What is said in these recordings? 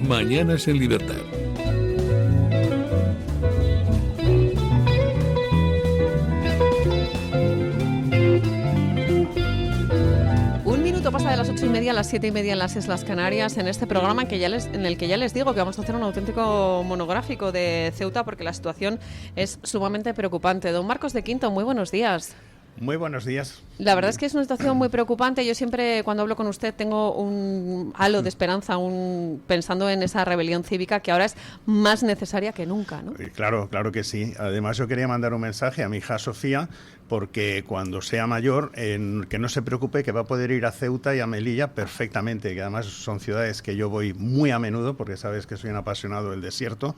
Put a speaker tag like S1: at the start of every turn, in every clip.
S1: Mañanas en Libertad.
S2: Pasa de las 8:30 a las 7:30 en las Islas Canarias, en este programa en el que ya les digo que vamos a hacer un auténtico monográfico de Ceuta porque la situación es sumamente preocupante. Don Marcos de Quinto, muy buenos días.
S3: Muy buenos días.
S2: La verdad es que es una situación muy preocupante. Yo siempre, cuando hablo con usted, tengo un halo de esperanza, pensando en esa rebelión cívica que ahora es más necesaria que nunca, ¿no?
S3: Claro que sí. Además, yo quería mandar un mensaje a mi hija Sofía, porque cuando sea mayor, que no se preocupe, que va a poder ir a Ceuta y a Melilla perfectamente, que además son ciudades que yo voy muy a menudo, porque sabes que soy un apasionado del desierto,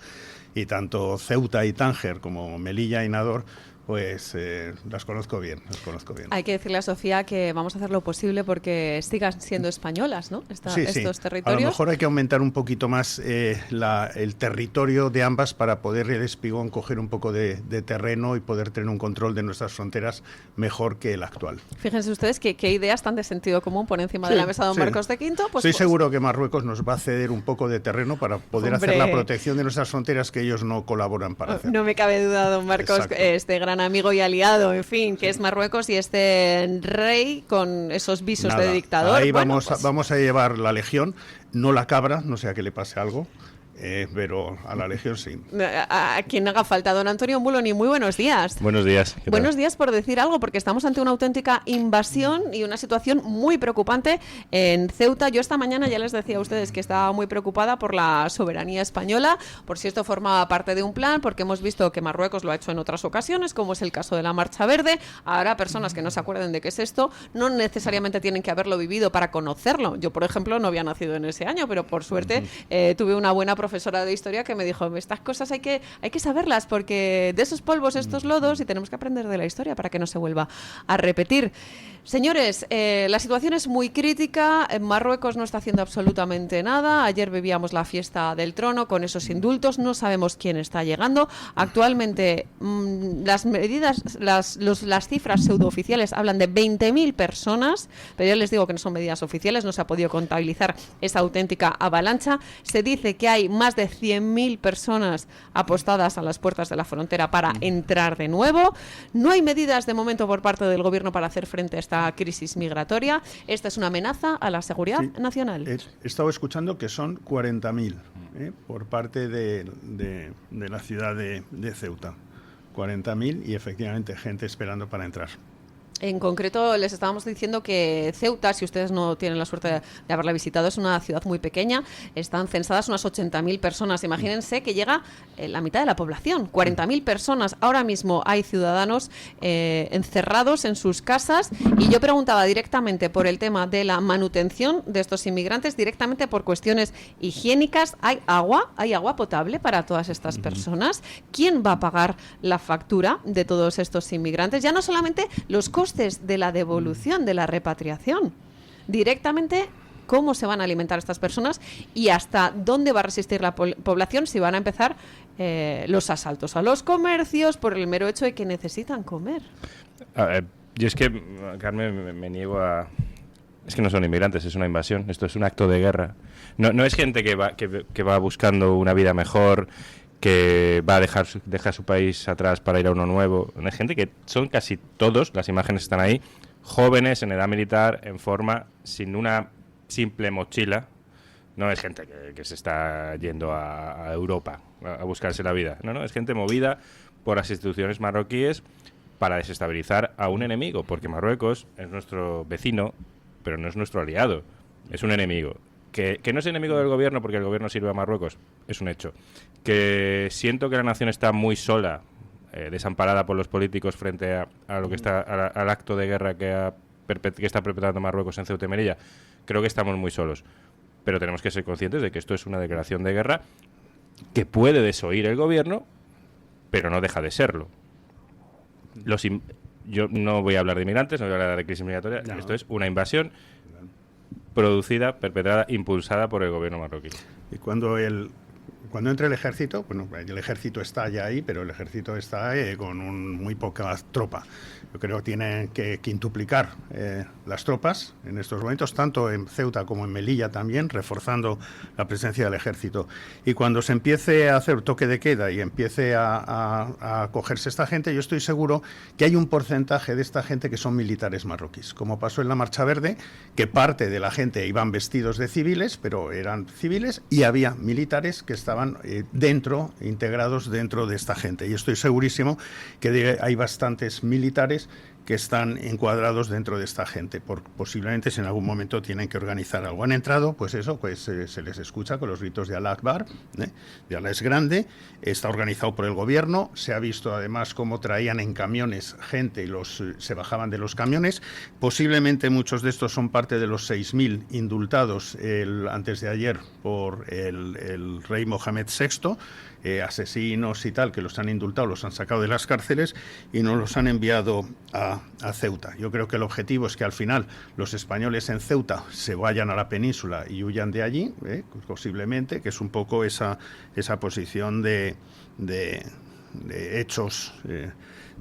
S3: y tanto Ceuta y Tánger como Melilla y Nador, pues las conozco bien.
S2: Hay que decirle a Sofía que vamos a hacer lo posible porque sigan siendo españolas, ¿no? Estos territorios.
S3: A lo mejor hay que aumentar un poquito más el territorio de ambas para poder el Espigón coger un poco de terreno y poder tener un control de nuestras fronteras mejor que el actual.
S2: Fíjense ustedes qué ideas tan de sentido común por encima de la mesa de don Marcos de Quinto.
S3: Estoy seguro que Marruecos nos va a ceder un poco de terreno para poder hacer la protección de nuestras fronteras que ellos no colaboran para hacer.
S2: No me cabe duda, don Marcos, este gran amigo y aliado, en fin, que es Marruecos y este rey con esos visos de dictador.
S3: Ahí vamos a llevar la legión, no la cabra, no sea que le pase algo. Pero a la legión sí.
S2: A quien haga falta. Don Antonio Muloni, muy buenos días.
S4: Buenos días.
S2: Buenos días por decir algo, porque estamos ante una auténtica invasión y una situación muy preocupante en Ceuta. Yo esta mañana ya les decía a ustedes que estaba muy preocupada por la soberanía española, por si esto formaba parte de un plan, porque hemos visto que Marruecos lo ha hecho en otras ocasiones, como es el caso de la Marcha Verde. Ahora, personas que no se acuerden de qué es esto, no necesariamente tienen que haberlo vivido para conocerlo. Yo, por ejemplo, no había nacido en ese año, pero por suerte tuve una buena profesora de historia que me dijo, estas cosas hay que saberlas porque de esos polvos estos lodos y tenemos que aprender de la historia para que no se vuelva a repetir. Señores, la situación es muy crítica. Marruecos no está haciendo absolutamente nada. Ayer vivíamos la fiesta del trono con esos indultos. No sabemos quién está llegando. Actualmente las medidas, las cifras pseudooficiales hablan de 20.000 personas, pero yo les digo que no son medidas oficiales. No se ha podido contabilizar esa auténtica avalancha. Se dice que hay más de 100.000 personas apostadas a las puertas de la frontera para entrar de nuevo. No hay medidas de momento por parte del gobierno para hacer frente a esta crisis migratoria. Esta es una amenaza a la seguridad nacional.
S3: He estado escuchando que son 40.000 por parte de la ciudad de Ceuta. 40.000 y efectivamente gente esperando para entrar.
S2: En concreto, les estábamos diciendo que Ceuta, si ustedes no tienen la suerte de haberla visitado, es una ciudad muy pequeña. Están censadas unas 80.000 personas. Imagínense que llega la mitad de la población, 40.000 personas. Ahora mismo hay ciudadanos encerrados en sus casas. Y yo preguntaba directamente por el tema de la manutención de estos inmigrantes, directamente por cuestiones higiénicas. ¿Hay agua potable para todas estas personas? ¿Quién va a pagar la factura de todos estos inmigrantes? Ya no solamente los costes de la devolución, de la repatriación, directamente cómo se van a alimentar estas personas y hasta dónde va a resistir la población si van a empezar los asaltos a los comercios por el mero hecho de que necesitan comer.
S4: Yo es que, Carmen, me niego a... Es que no son inmigrantes, es una invasión, esto es un acto de guerra. No es gente que va buscando una vida mejor, que va a dejar su país atrás para ir a uno nuevo. Hay gente que son casi todos, las imágenes están ahí, jóvenes en edad militar, en forma, sin una simple mochila. No es gente que se está yendo a Europa a buscarse la vida. No, es gente movida por las instituciones marroquíes para desestabilizar a un enemigo, porque Marruecos es nuestro vecino, pero no es nuestro aliado, es un enemigo. Que no es enemigo del gobierno porque el gobierno sirve a Marruecos, es un hecho. Que siento que la nación está muy sola, desamparada por los políticos frente a lo que está al acto de guerra que está perpetrando Marruecos en Ceuta y Melilla. Creo que estamos muy solos. Pero tenemos que ser conscientes de que esto es una declaración de guerra que puede desoír el gobierno, pero no deja de serlo. Yo no voy a hablar de inmigrantes, no voy a hablar de crisis migratoria. No. Esto es una invasión producida, perpetrada, impulsada por el gobierno marroquí.
S3: Y cuando cuando entre el ejército, bueno, el ejército está ya ahí, pero el ejército está con muy poca tropa. Yo creo que tienen que quintuplicar las tropas en estos momentos, tanto en Ceuta como en Melilla también, reforzando la presencia del ejército. Y cuando se empiece a hacer toque de queda y empiece a acogerse esta gente, yo estoy seguro que hay un porcentaje de esta gente que son militares marroquíes, como pasó en la Marcha Verde, que parte de la gente iban vestidos de civiles, pero eran civiles, y había militares que estaban integrados dentro de esta gente. Y estoy segurísimo que hay bastantes militares que están encuadrados dentro de esta gente. Posiblemente si en algún momento tienen que organizar algo. Han entrado, pues eso, pues se les escucha con los gritos de Alá Akbar, de Alá es grande, está organizado por el gobierno, se ha visto además cómo traían en camiones gente y se bajaban de los camiones. Posiblemente muchos de estos son parte de los 6.000 indultados antes de ayer por el rey Mohamed VI, asesinos y tal, que los han indultado, los han sacado de las cárceles y no los han enviado a Ceuta. Yo creo que el objetivo es que al final los españoles en Ceuta se vayan a la península y huyan de allí, posiblemente, que es un poco esa posición de hechos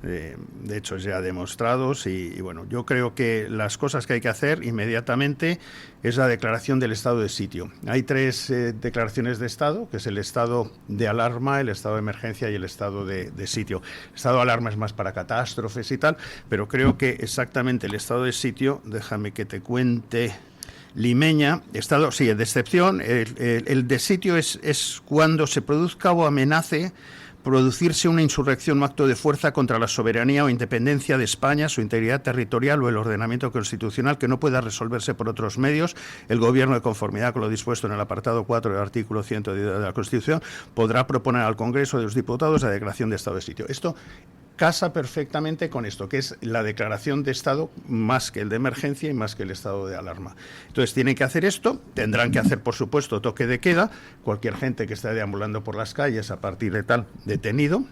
S3: de hechos ya demostrados y bueno, yo creo que las cosas que hay que hacer inmediatamente es la declaración del estado de sitio. Hay 3 declaraciones de estado, que es el estado de alarma, el estado de emergencia y el estado de sitio. El estado de alarma es más para catástrofes y tal, pero creo que exactamente el estado de sitio, déjame que te cuente. Limeña, estado, sí, de excepción, el de sitio es cuando se produzca o amenace producirse una insurrección o acto de fuerza contra la soberanía o independencia de España, su integridad territorial o el ordenamiento constitucional que no pueda resolverse por otros medios, el Gobierno, de conformidad con lo dispuesto en el apartado 4 del artículo 110 de la Constitución, podrá proponer al Congreso de los Diputados la declaración de estado de sitio. Esto casa perfectamente con esto, que es la declaración de estado más que el de emergencia y más que el estado de alarma. Entonces tienen que hacer esto, tendrán que hacer, por supuesto, toque de queda, cualquier gente que esté deambulando por las calles a partir de tal, detenido,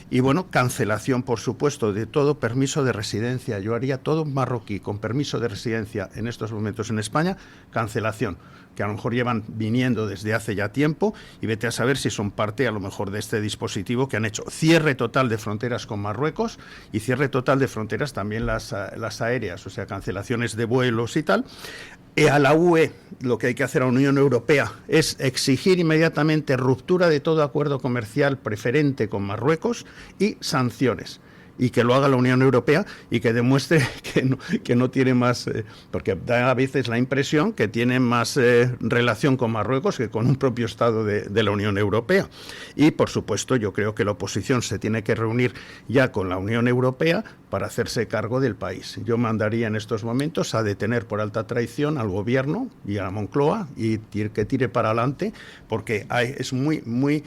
S3: y bueno, cancelación, por supuesto, de todo permiso de residencia. Yo haría todo marroquí con permiso de residencia en estos momentos en España, cancelación, que a lo mejor llevan viniendo desde hace ya tiempo, y vete a saber si son parte a lo mejor de este dispositivo que han hecho. Cierre total de fronteras con Marruecos y cierre total de fronteras también las aéreas, o sea, cancelaciones de vuelos y tal. A la UE, lo que hay que hacer a la Unión Europea es exigir inmediatamente ruptura de todo acuerdo comercial preferente con Marruecos y sanciones. Y que lo haga la Unión Europea y que demuestre que no tiene más, porque da a veces la impresión que tiene más relación con Marruecos que con un propio Estado de la Unión Europea. Y, por supuesto, yo creo que la oposición se tiene que reunir ya con la Unión Europea para hacerse cargo del país. Yo mandaría en estos momentos a detener por alta traición al Gobierno y a la Moncloa y que tire para adelante, porque es muy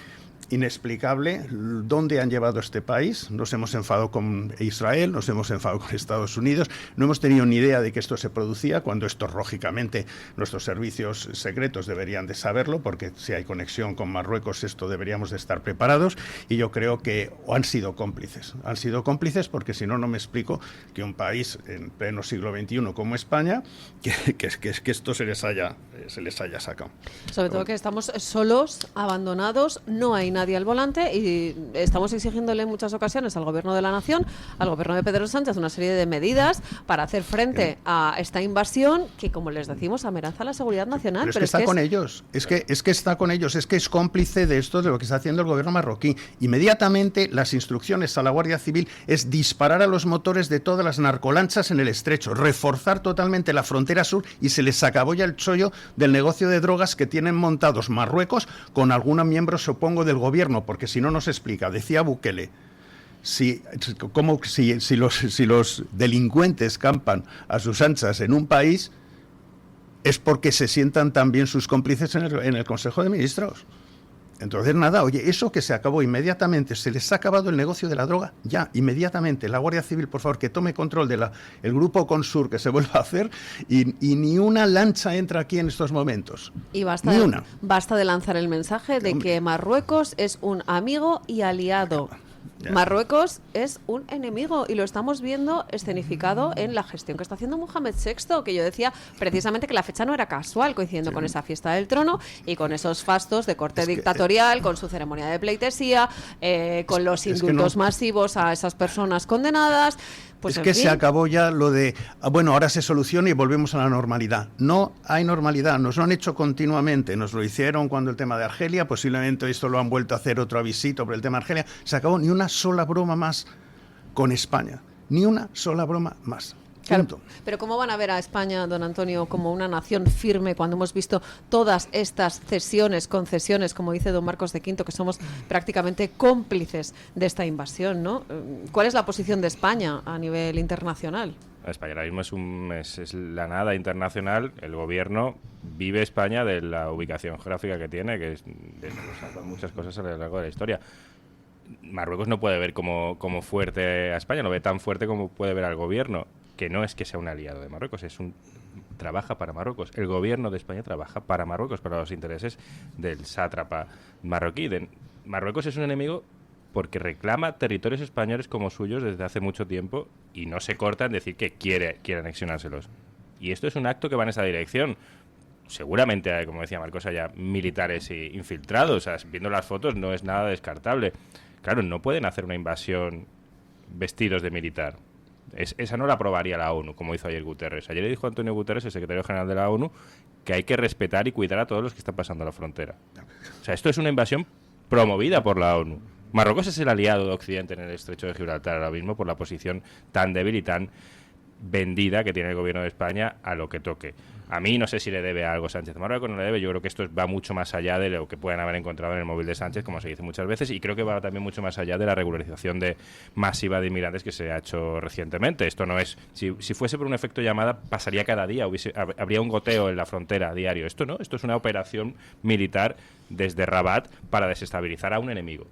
S3: inexplicable dónde han llevado este país. Nos hemos enfadado con Israel, nos hemos enfadado con Estados Unidos, no hemos tenido ni idea de que esto se producía, cuando esto, lógicamente, nuestros servicios secretos deberían de saberlo, porque si hay conexión con Marruecos, esto deberíamos de estar preparados, y yo creo que han sido cómplices porque si no, no me explico que un país en pleno siglo XXI como España, que esto se les haya sacado.
S2: Sobre todo que estamos solos, abandonados, no hay nadie al volante y estamos exigiéndole en muchas ocasiones al Gobierno de la Nación, al Gobierno de Pedro Sánchez, una serie de medidas para hacer frente a esta invasión que, como les decimos, amenaza la seguridad nacional.
S3: Pero es que está con ellos, es que está con ellos, es que es cómplice de esto, de lo que está haciendo el Gobierno marroquí. Inmediatamente las instrucciones a la Guardia Civil es disparar a los motores de todas las narcolanchas en el estrecho, reforzar totalmente la frontera sur, y se les acabó ya el chollo del negocio de drogas que tienen montados Marruecos con algún miembro, supongo, del Gobierno, porque si no, nos explica. Decía Bukele, si los delincuentes campan a sus anchas en un país, es porque se sientan también sus cómplices en el Consejo de Ministros. Entonces, nada, oye, eso que se acabó inmediatamente, se les ha acabado el negocio de la droga, ya, inmediatamente. La Guardia Civil, por favor, que tome control de el grupo Consur, que se vuelva a hacer, y ni una lancha entra aquí en estos momentos.
S2: Y basta de lanzar el mensaje de que Marruecos es un amigo y aliado. Marruecos es un enemigo y lo estamos viendo escenificado en la gestión que está haciendo Mohamed VI, que yo decía precisamente que la fecha no era casual, coincidiendo con esa fiesta del trono y con esos fastos de corte dictatorial, con su ceremonia de pleitesía, con los indultos masivos a esas personas condenadas. Pues
S3: es que se acabó ya lo de, bueno, ahora se soluciona y volvemos a la normalidad. No hay normalidad, nos lo han hecho continuamente, nos lo hicieron cuando el tema de Argelia, posiblemente esto lo han vuelto a hacer otro avisito por el tema de Argelia. Se acabó, ni una sola broma más con España, ni una sola broma más.
S2: Claro, pero ¿cómo van a ver a España, don Antonio, como una nación firme cuando hemos visto todas estas cesiones, concesiones, como dice don Marcos de Quinto, que somos prácticamente cómplices de esta invasión, ¿no? ¿Cuál es la posición de España a nivel internacional?
S4: España ahora mismo es la nada internacional. El gobierno vive España de la ubicación geográfica que tiene, que es muchas cosas a lo largo de la historia. Marruecos no puede ver como fuerte a España, no ve tan fuerte como puede ver al gobierno, que no es que sea un aliado de Marruecos, trabaja para Marruecos. El gobierno de España trabaja para Marruecos, para los intereses del sátrapa marroquí. Marruecos es un enemigo porque reclama territorios españoles como suyos desde hace mucho tiempo y no se corta en decir que quiere anexionárselos. Y esto es un acto que va en esa dirección. Seguramente, como decía Marcos, haya militares infiltrados. O sea, viendo las fotos no es nada descartable. Claro, no pueden hacer una invasión vestidos de militar. Esa no la aprobaría la ONU, como hizo ayer Guterres. Ayer le dijo Antonio Guterres, el secretario general de la ONU, que hay que respetar y cuidar a todos los que están pasando la frontera. O sea, esto es una invasión promovida por la ONU. Marruecos es el aliado de Occidente en el estrecho de Gibraltar ahora mismo por la posición tan débil y tan vendida que tiene el gobierno de España a lo que toque. A mí no sé si le debe algo Sánchez. Marruecos no le debe. Yo creo que esto va mucho más allá de lo que puedan haber encontrado en el móvil de Sánchez, como se dice muchas veces, y creo que va también mucho más allá de la regularización masiva de inmigrantes que se ha hecho recientemente. Esto no es... Si fuese por un efecto llamada, pasaría cada día. Habría un goteo en la frontera a diario. Esto no. Esto es una operación militar desde Rabat para desestabilizar a un enemigo.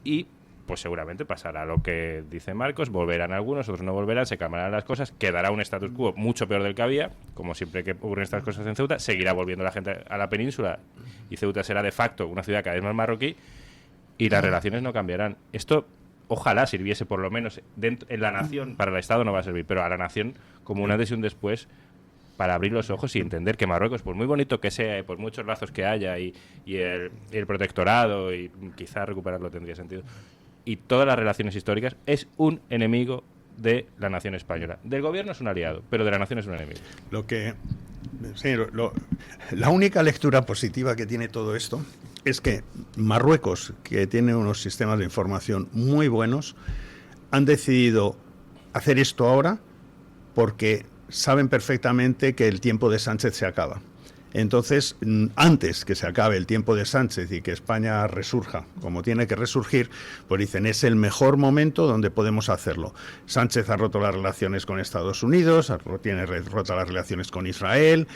S4: Y pues seguramente pasará lo que dice Marcos, volverán algunos, otros no volverán, se calmarán las cosas, quedará un status quo mucho peor del que había, como siempre que ocurren estas cosas en Ceuta, seguirá volviendo la gente a la península y Ceuta será de facto una ciudad cada vez más marroquí y las relaciones no cambiarán. Esto ojalá sirviese por lo menos en la nación, para el Estado no va a servir, pero a la nación como un antes y un después para abrir los ojos y entender que Marruecos, por muy bonito que sea y por muchos lazos que haya y el protectorado y quizá recuperarlo tendría sentido, y todas las relaciones históricas, es un enemigo de la nación española. Del gobierno es un aliado, pero de la nación es un enemigo.
S3: La única lectura positiva que tiene todo esto es que Marruecos, que tiene unos sistemas de información muy buenos, han decidido hacer esto ahora porque saben perfectamente que el tiempo de Sánchez se acaba. Entonces, antes que se acabe el tiempo de Sánchez y que España resurja como tiene que resurgir, pues dicen, es el mejor momento donde podemos hacerlo. Sánchez ha roto las relaciones con Estados Unidos, tiene rotas las relaciones con Israel,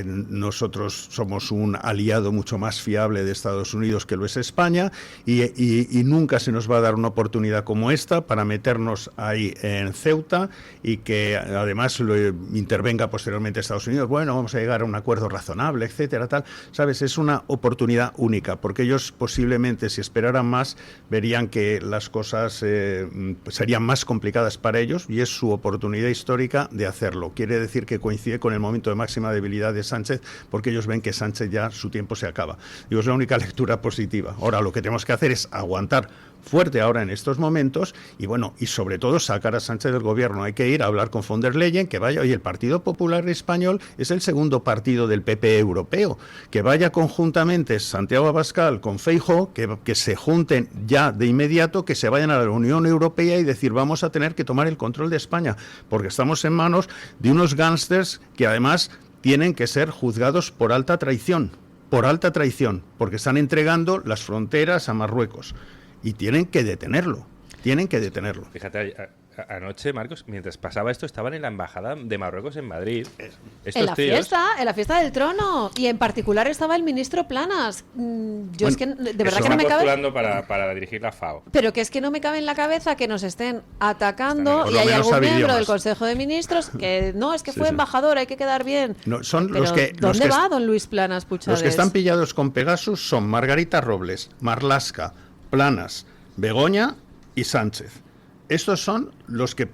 S3: nosotros somos un aliado mucho más fiable de Estados Unidos que lo es España y nunca se nos va a dar una oportunidad como esta para meternos ahí en Ceuta y que además lo intervenga posteriormente Estados Unidos. Bueno, vamos a llegar a un acuerdo razonable, etcétera, tal. ¿Sabes? Es una oportunidad única, porque ellos posiblemente, si esperaran más, verían que las cosas serían más complicadas para ellos y es su oportunidad histórica de hacerlo. Quiere decir que coincide con el momento de máxima debilidad de Sánchez, porque ellos ven que Sánchez ya su tiempo se acaba. Digo, es la única lectura positiva. Ahora, lo que tenemos que hacer es aguantar fuerte ahora en estos momentos y bueno, y sobre todo sacar a Sánchez del gobierno. Hay que ir a hablar con von der Leyen, que vaya, oye, el Partido Popular Español es el segundo partido del PP europeo, que vaya conjuntamente Santiago Abascal con Feijóo, que se junten ya de inmediato, que se vayan a la Unión Europea y decir, vamos a tener que tomar el control de España, porque estamos en manos de unos gángsters que además tienen que ser juzgados por alta traición, porque están entregando las fronteras a Marruecos. Y tienen que detenerlo.
S4: Fíjate, anoche, Marcos, mientras pasaba esto, estaban en la embajada de Marruecos en Madrid.
S2: En la fiesta del trono. Y en particular estaba el ministro Planas. Es que de verdad que no me cabe...
S4: postulando para dirigir la FAO.
S2: Pero que es que no me cabe en la cabeza que nos estén atacando y hay algún miembro del Consejo de Ministros que no, es que fue embajador, hay que quedar bien.
S3: No, son
S2: pero ¿dónde va don Luis Planas Puchades?
S3: Los que están pillados con Pegasus son Margarita Robles, Marlaska, Planas, Begoña y Sánchez. Estos son los que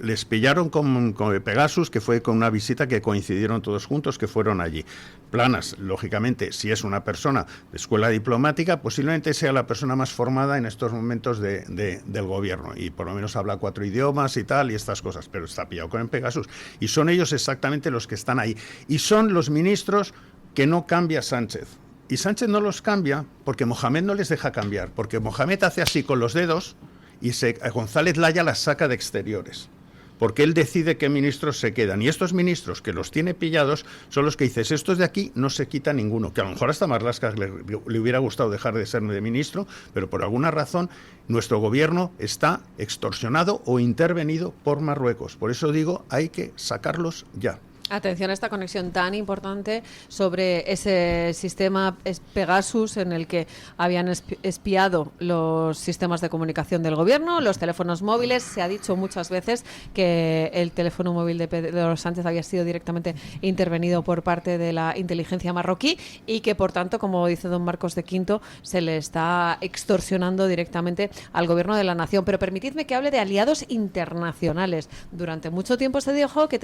S3: les pillaron con Pegasus, que fue con una visita que coincidieron todos juntos, que fueron allí. Planas, lógicamente, si es una persona de escuela diplomática, posiblemente sea la persona más formada en estos momentos del gobierno, y por lo menos habla 4 idiomas y tal, y estas cosas, pero está pillado con Pegasus. Y son ellos exactamente los que están ahí. Y son los ministros que no cambia Sánchez. Y Sánchez no los cambia porque Mohamed no les deja cambiar, porque Mohamed hace así con los dedos y González Laya las saca de exteriores, porque él decide qué ministros se quedan. Y estos ministros que los tiene pillados son los que dices, estos de aquí no se quita ninguno, que a lo mejor hasta Marlaska le hubiera gustado dejar de ser de ministro, pero por alguna razón nuestro gobierno está extorsionado o intervenido por Marruecos. Por eso digo, hay que sacarlos ya.
S2: Atención a esta conexión tan importante sobre ese sistema Pegasus en el que habían espiado los sistemas de comunicación del gobierno, los teléfonos móviles. Se ha dicho muchas veces que el teléfono móvil de Pedro Sánchez había sido directamente intervenido por parte de la inteligencia marroquí y que, por tanto, como dice don Marcos de Quinto, se le está extorsionando directamente al gobierno de la nación. Pero permitidme que hable de aliados internacionales. Durante mucho tiempo se dijo que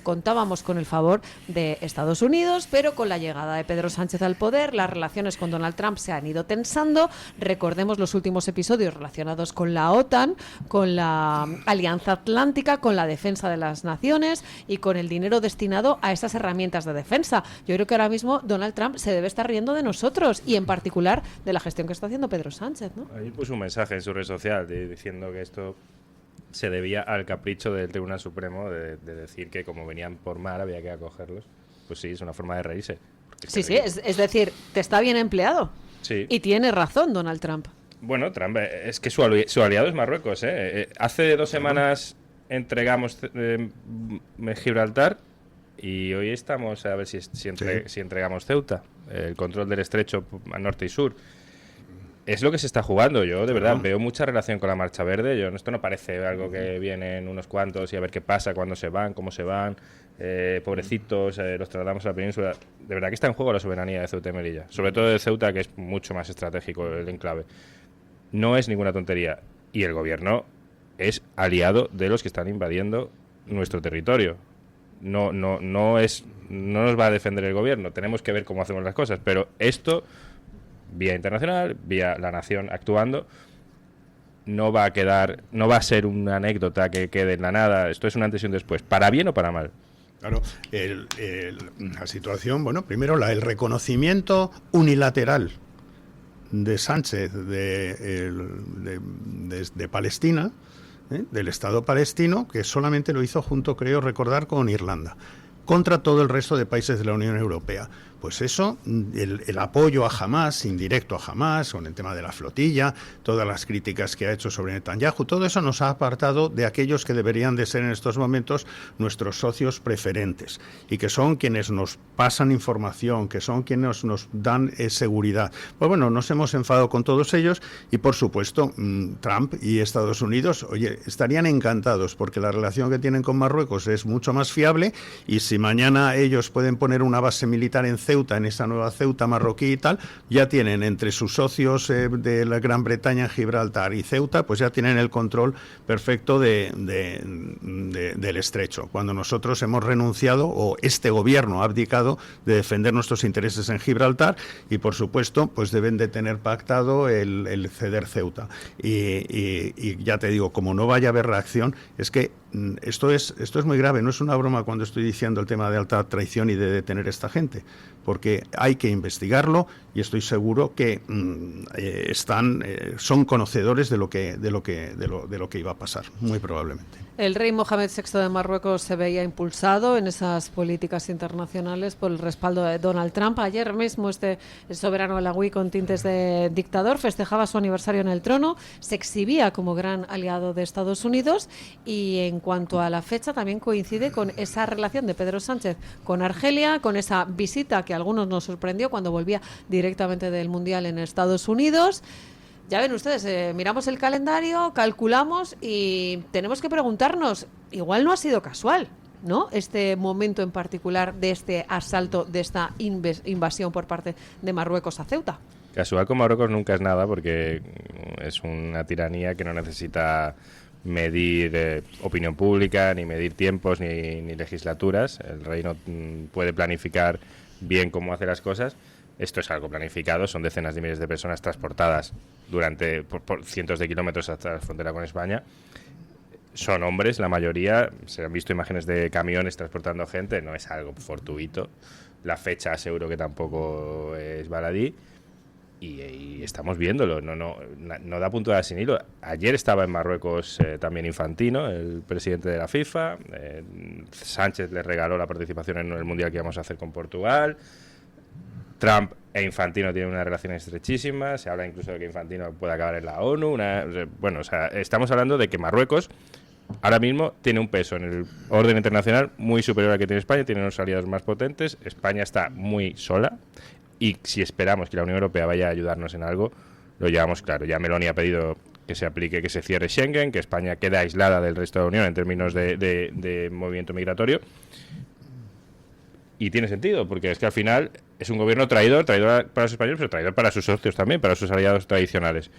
S2: contábamos con el favor de Estados Unidos, pero con la llegada de Pedro Sánchez al poder, las relaciones con Donald Trump se han ido tensando. Recordemos los últimos episodios relacionados con la OTAN, con la Alianza Atlántica, con la defensa de las naciones y con el dinero destinado a esas herramientas de defensa. Yo creo que ahora mismo Donald Trump se debe estar riendo de nosotros y en particular de la gestión que está haciendo Pedro Sánchez, ¿no?
S4: Ayer puso un mensaje en su red social diciendo que esto se debía al capricho del Tribunal Supremo de decir que como venían por mar había que acogerlos. Pues sí, es una forma de reírse.
S2: Sí, es decir, te está bien empleado. Sí. Y tiene razón Donald Trump.
S4: Bueno, Trump, es que su aliado es Marruecos. Hace 2 semanas entregamos Gibraltar y hoy estamos a ver si entregamos Ceuta, el control del estrecho a norte y sur. Es lo que se está jugando. Yo, de verdad, veo mucha relación con la Marcha Verde. Esto no parece algo que vienen unos cuantos y a ver qué pasa, cuándo se van, cómo se van, pobrecitos, los trasladamos a la península. De verdad que está en juego la soberanía de Ceuta y Melilla. Sobre todo de Ceuta, que es mucho más estratégico el enclave. No es ninguna tontería. Y el gobierno es aliado de los que están invadiendo nuestro territorio. No nos va a defender el gobierno. Tenemos que ver cómo hacemos las cosas. Pero esto, vía internacional, vía la nación actuando, no va a ser una anécdota que quede en la nada. Esto es un antes y un después, para bien o para mal.
S3: Claro, la situación, bueno, primero el reconocimiento unilateral de Sánchez de Palestina, del Estado palestino, que solamente lo hizo junto, creo recordar, con Irlanda, contra todo el resto de países de la Unión Europea. Pues eso, el apoyo a Hamás, indirecto a Hamás, con el tema de la flotilla, todas las críticas que ha hecho sobre Netanyahu, todo eso nos ha apartado de aquellos que deberían de ser en estos momentos nuestros socios preferentes y que son quienes nos pasan información, que son quienes nos dan seguridad. Pues bueno, nos hemos enfadado con todos ellos y, por supuesto, Trump y Estados Unidos, oye, estarían encantados porque la relación que tienen con Marruecos es mucho más fiable y si mañana ellos pueden poner una base militar en Ceuta, en esa nueva Ceuta marroquí y tal, ya tienen entre sus socios de la Gran Bretaña, Gibraltar y Ceuta, pues ya tienen el control perfecto del estrecho. Cuando nosotros hemos renunciado, o este gobierno ha abdicado de defender nuestros intereses en Gibraltar y, por supuesto, pues deben de tener pactado el ceder Ceuta. Y ya te digo, como no vaya a haber reacción, es que esto es muy grave, no es una broma cuando estoy diciendo el tema de alta traición y de detener a esta gente, porque hay que investigarlo y estoy seguro que son conocedores de lo que iba a pasar, muy probablemente.
S2: El rey Mohamed VI de Marruecos se veía impulsado en esas políticas internacionales por el respaldo de Donald Trump. Ayer mismo el soberano alauí con tintes de dictador festejaba su aniversario en el trono, se exhibía como gran aliado de Estados Unidos y en cuanto a la fecha también coincide con esa relación de Pedro Sánchez con Argelia, con esa visita que a algunos nos sorprendió cuando volvía directamente del Mundial en Estados Unidos. Ya ven ustedes, miramos el calendario, calculamos y tenemos que preguntarnos, igual no ha sido casual, ¿no? Este momento en particular de este asalto, de esta invasión por parte de Marruecos a Ceuta.
S4: Casual con Marruecos nunca es nada, porque es una tiranía que no necesita medir opinión pública, ni medir tiempos, ni legislaturas. El rey no puede planificar bien cómo hace las cosas. Esto es algo planificado, son decenas de miles de personas transportadas por cientos de kilómetros hasta la frontera con España. Son hombres, la mayoría. Se han visto imágenes de camiones transportando gente, no es algo fortuito. La fecha seguro que tampoco es baladí. Y estamos viéndolo, no da puntada sin hilo. Ayer estaba en Marruecos también Infantino, el presidente de la FIFA. Sánchez le regaló la participación en el Mundial que íbamos a hacer con Portugal. Trump e Infantino tienen una relación estrechísima. Se habla incluso de que Infantino puede acabar en la ONU. Estamos hablando de que Marruecos ahora mismo tiene un peso en el orden internacional muy superior al que tiene España. Tiene unos aliados más potentes. España está muy sola. Y si esperamos que la Unión Europea vaya a ayudarnos en algo, lo llevamos claro. Ya Meloni ha pedido que se aplique, que se cierre Schengen, que España quede aislada del resto de la Unión en términos de movimiento migratorio. Y tiene sentido, porque es que al final es un gobierno traidor para los españoles, pero traidor para sus socios también, para sus aliados tradicionales.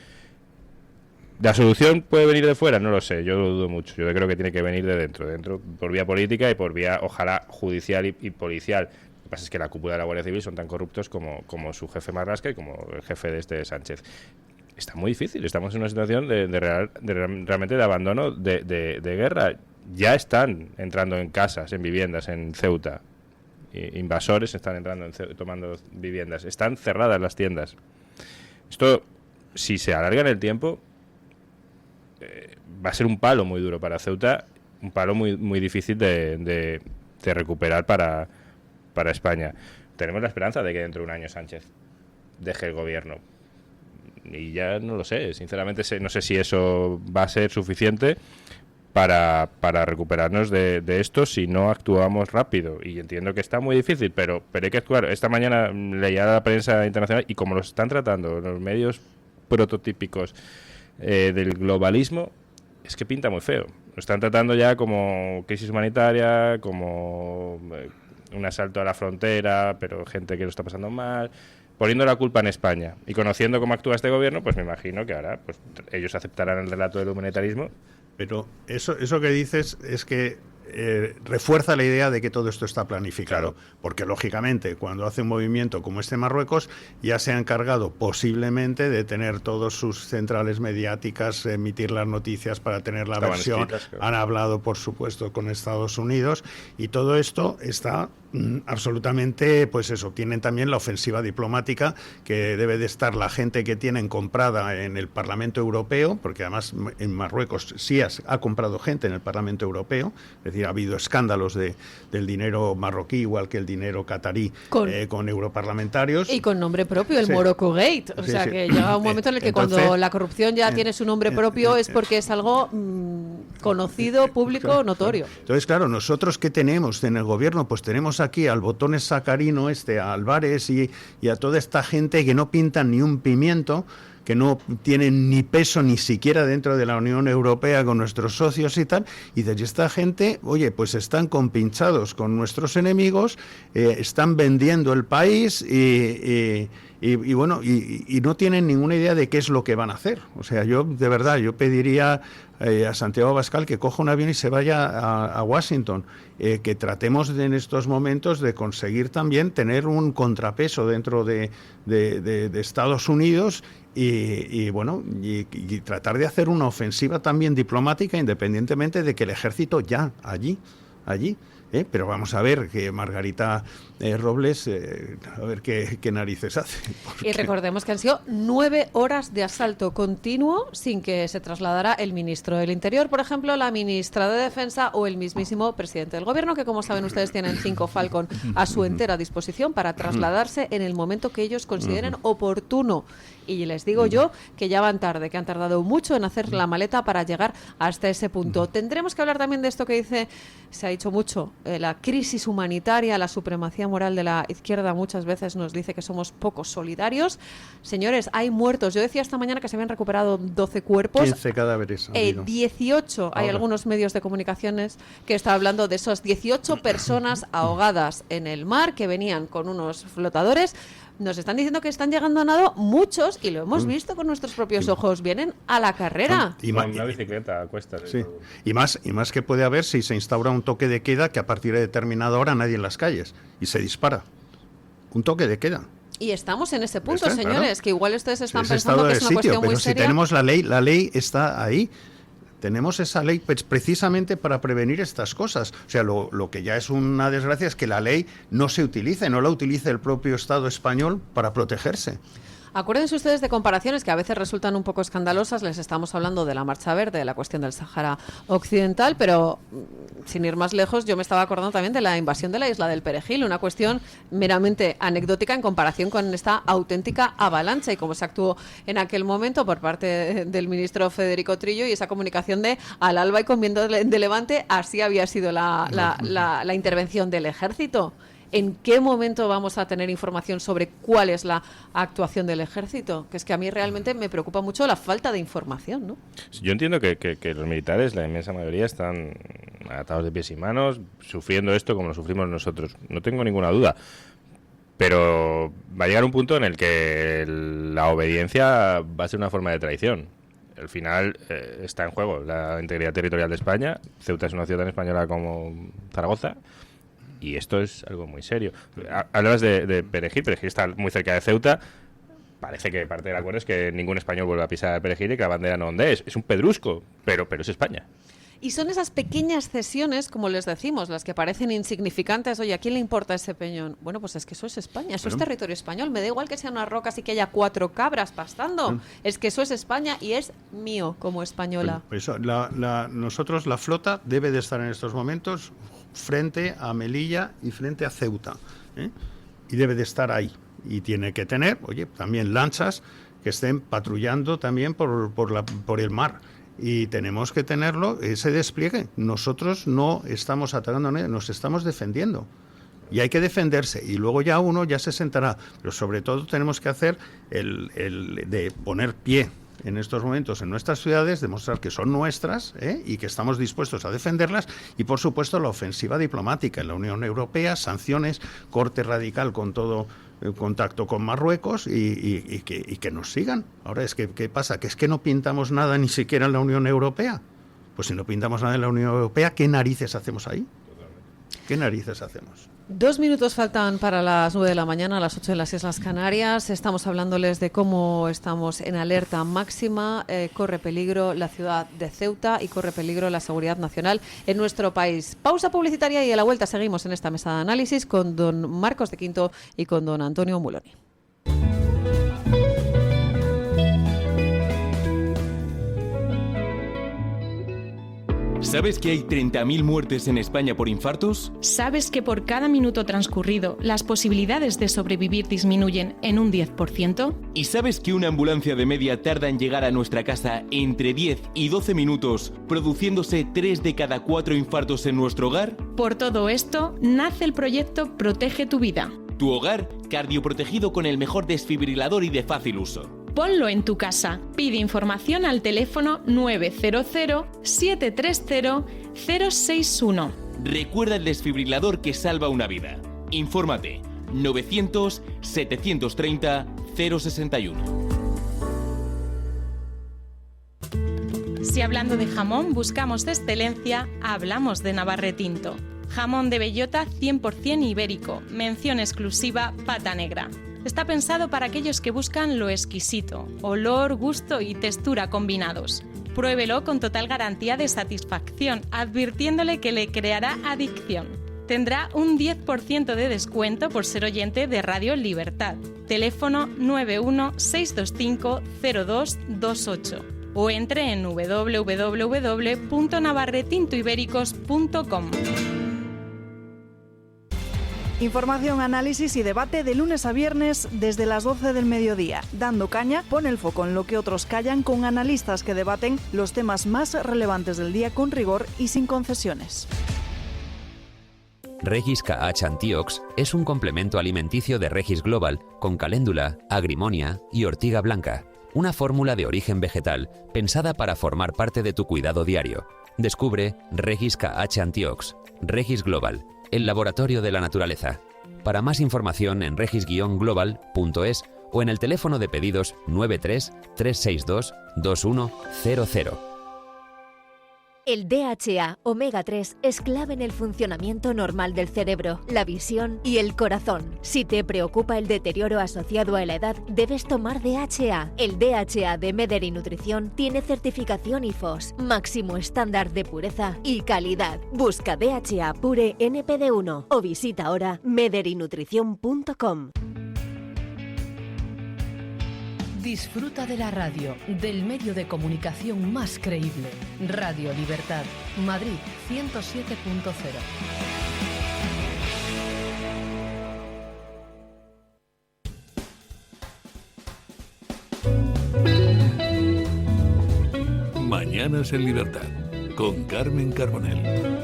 S4: ¿La solución puede venir de fuera? No lo sé, yo lo dudo mucho. Yo creo que tiene que venir de dentro por vía política y por vía, ojalá, judicial y policial. Lo que pasa es que la cúpula de la Guardia Civil son tan corruptos como su jefe Marlaska y como el jefe de este Sánchez. Está muy difícil, estamos en una situación realmente de abandono, de guerra. Ya están entrando en casas, en viviendas, en Ceuta. Invasores están entrando, tomando viviendas. Están cerradas las tiendas. Esto, si se alarga en el tiempo, va a ser un palo muy duro para Ceuta, un palo muy, muy difícil de recuperar para España. Tenemos la esperanza de que dentro de un año Sánchez deje el gobierno. Y ya no lo sé, sinceramente no sé si eso va a ser suficiente para recuperarnos de esto si no actuamos rápido. Y entiendo que está muy difícil, pero hay que actuar. Esta mañana leía la prensa internacional y como los están tratando los medios prototípicos del globalismo, es que pinta muy feo. Lo están tratando ya como crisis humanitaria, como un asalto a la frontera, pero gente que lo está pasando mal, poniendo la culpa en España. Y conociendo cómo actúa este gobierno, pues me imagino que ahora pues ellos aceptarán el relato del humanitarismo.
S3: Pero eso que dices es que refuerza la idea de que todo esto está planificado, claro. Porque lógicamente cuando hace un movimiento como este Marruecos ya se ha encargado posiblemente de tener todas sus centrales mediáticas, emitir las noticias para tener la versión, escritas, claro. Han hablado por supuesto con Estados Unidos y todo esto está absolutamente, pues eso, tienen también la ofensiva diplomática que debe de estar la gente que tienen comprada en el Parlamento Europeo, porque además en Marruecos sí ha comprado gente en el Parlamento Europeo, es decir, ha habido escándalos del dinero marroquí, igual que el dinero catarí, con europarlamentarios.
S2: Y con nombre propio, el sí. Morocco Gate, o sea que llega un momento en el que entonces, cuando la corrupción ya tiene su nombre propio es porque es algo conocido, público, claro, notorio.
S3: Entonces, claro, nosotros ¿qué tenemos en el gobierno? Pues tenemos aquí al Botones Sacarino, a Álvarez y a toda esta gente que no pintan ni un pimiento, que no tienen ni peso ni siquiera dentro de la Unión Europea con nuestros socios y tal, y de esta gente, oye, pues están compinchados con nuestros enemigos, están vendiendo el país y bueno, y no tienen ninguna idea de qué es lo que van a hacer. O sea, yo de verdad, yo pediría a Santiago Abascal que coja un avión y se vaya a Washington, que tratemos en estos momentos de conseguir también tener un contrapeso dentro de Estados Unidos y bueno, y tratar de hacer una ofensiva también diplomática independientemente de que el ejército ya allí. Pero vamos a ver que Margarita Robles, a ver qué narices hace.
S2: Porque... Y recordemos que han sido 9 horas de asalto continuo sin que se trasladara el ministro del Interior, por ejemplo, la ministra de Defensa o el mismísimo presidente del Gobierno, que como saben ustedes tienen 5 Falcon a su entera disposición para trasladarse en el momento que ellos consideren oportuno. Y les digo yo que ya van tarde, que han tardado mucho en hacer la maleta para llegar hasta ese punto. Tendremos que hablar también de esto que dice, se ha dicho mucho, la crisis humanitaria, la supremacía moral de la izquierda muchas veces nos dice que somos poco solidarios. Señores, hay muertos. Yo decía esta mañana que se habían recuperado 12 cuerpos.
S3: 15 cadáveres.
S2: 18. Hay algunos medios de comunicaciones que están hablando de esos 18 personas ahogadas en el mar que venían con unos flotadores. nos están diciendo que están llegando a nado muchos, y lo hemos visto con nuestros propios ojos, vienen a la carrera.
S4: Y una bicicleta a cuestas.
S3: Sí. Y más que puede haber si se instaura un toque de queda que a partir de determinada hora nadie en las calles y se dispara. Un toque de queda.
S2: Y estamos en ese punto,
S3: ¿Está?
S2: señores,
S3: Claro.
S2: Que igual ustedes están
S3: Ese
S2: pensando
S3: estado
S2: que
S3: de
S2: es una
S3: sitio,
S2: cuestión muy
S3: pero
S2: seria.
S3: si tenemos la ley está ahí. Tenemos esa ley precisamente para prevenir estas cosas. O sea, lo que ya es una desgracia es que la ley no se utilice, no la utilice el propio Estado español para protegerse.
S2: Acuérdense ustedes de comparaciones que a veces resultan un poco escandalosas. Les estamos hablando de la Marcha Verde, de la cuestión del Sáhara Occidental, pero sin ir más lejos, yo me estaba acordando también de la invasión de la isla del Perejil, una cuestión meramente anecdótica en comparación con esta auténtica avalancha y cómo se actuó en aquel momento por parte del ministro Federico Trillo y esa comunicación de al alba y con viento de levante, así había sido la intervención del ejército. ¿En qué momento vamos a tener información sobre cuál es la actuación del ejército? Que es que a mí realmente me preocupa mucho la falta de información, ¿no?
S4: Yo entiendo que los militares, la inmensa mayoría, están atados de pies y manos, sufriendo esto como lo sufrimos nosotros. No tengo ninguna duda. Pero va a llegar un punto en el que la obediencia va a ser una forma de traición. Al final está en juego la integridad territorial de España. Ceuta es una ciudad tan española como Zaragoza. Y esto es algo muy serio. Hablabas de Perejil. Perejil está muy cerca de Ceuta. Parece que parte del acuerdo es que ningún español vuelva a pisar Perejil y que la bandera no ondee. Es un pedrusco, pero es España.
S2: Y son esas pequeñas cesiones, como les decimos, las que parecen insignificantes. Oye, ¿a quién le importa ese peñón? Bueno, pues es que eso es España, eso es territorio español. Me da igual que sean unas rocas y que haya 4 cabras pastando. Es que eso es España y es mío como española.
S3: Pues eso, nosotros, la flota debe de estar en estos momentos frente a Melilla y frente a Ceuta, ¿eh? Y debe de estar ahí. Y tiene que tener, también lanchas que estén patrullando también por el mar. Y tenemos que tenerlo, ese despliegue. Nosotros no estamos atacando a nadie, nos estamos defendiendo. Y hay que defenderse. Y luego uno ya se sentará. Pero sobre todo tenemos que hacer el de poner pie en estos momentos en nuestras ciudades, demostrar que son nuestras, y que estamos dispuestos a defenderlas, y por supuesto la ofensiva diplomática en la Unión Europea, sanciones, corte radical con todo contacto con Marruecos y que nos sigan. Ahora ¿qué pasa? Que es que no pintamos nada ni siquiera en la Unión Europea. Pues si no pintamos nada en la Unión Europea, ¿qué narices hacemos ahí? ¿Qué narices hacemos?
S2: 2 minutos faltan para las 9 de la mañana, a las 8 en las Islas Canarias. Estamos hablándoles de cómo estamos en alerta máxima. Corre peligro la ciudad de Ceuta y corre peligro la seguridad nacional en nuestro país. Pausa publicitaria y a la vuelta seguimos en esta mesa de análisis con don Marcos de Quinto y con don Antonio Muloni.
S1: ¿Sabes que hay 30.000 muertes en España por infartos?
S5: ¿Sabes que por cada minuto transcurrido las posibilidades de sobrevivir disminuyen en un 10%?
S1: ¿Y sabes que una ambulancia de media tarda en llegar a nuestra casa entre 10 y 12 minutos, produciéndose 3 de cada 4 infartos en nuestro hogar?
S5: Por todo esto, nace el proyecto Protege tu Vida.
S1: Tu hogar cardioprotegido con el mejor desfibrilador y de fácil uso.
S5: Ponlo en tu casa. Pide información al teléfono 900-730-061.
S1: Recuerda el desfibrilador que salva una vida. Infórmate. 900-730-061.
S5: Si hablando de jamón buscamos excelencia, hablamos de Navarretinto. Jamón de bellota 100% ibérico. Mención exclusiva Pata Negra. Está pensado para aquellos que buscan lo exquisito, olor, gusto y textura combinados. Pruébelo con total garantía de satisfacción, advirtiéndole que le creará adicción. Tendrá un 10% de descuento por ser oyente de Radio Libertad. Teléfono 916250228 o entre en www.navarretintoibéricos.com.
S6: Información, análisis y debate de lunes a viernes desde las 12 del mediodía. Dando caña, pone el foco en lo que otros callan con analistas que debaten los temas más relevantes del día con rigor y sin concesiones.
S7: Regis KH Antiox es un complemento alimenticio de Regis Global con caléndula, agrimonia y ortiga blanca. Una fórmula de origen vegetal pensada para formar parte de tu cuidado diario. Descubre Regis KH Antiox. Regis Global, el laboratorio de la naturaleza. Para más información en regis-global.es o en el teléfono de pedidos 93 362 2100.
S8: El DHA Omega 3 es clave en el funcionamiento normal del cerebro, la visión y el corazón. Si te preocupa el deterioro asociado a la edad, debes tomar DHA. El DHA de Mederi Nutrición tiene certificación IFOS, máximo estándar de pureza y calidad. Busca DHA Pure NPD1 o visita ahora mederinutrición.com.
S9: Disfruta de la radio, del medio de comunicación más creíble. Radio Libertad, Madrid 107.0.
S10: Mañanas en Libertad, con Carmen Carbonell.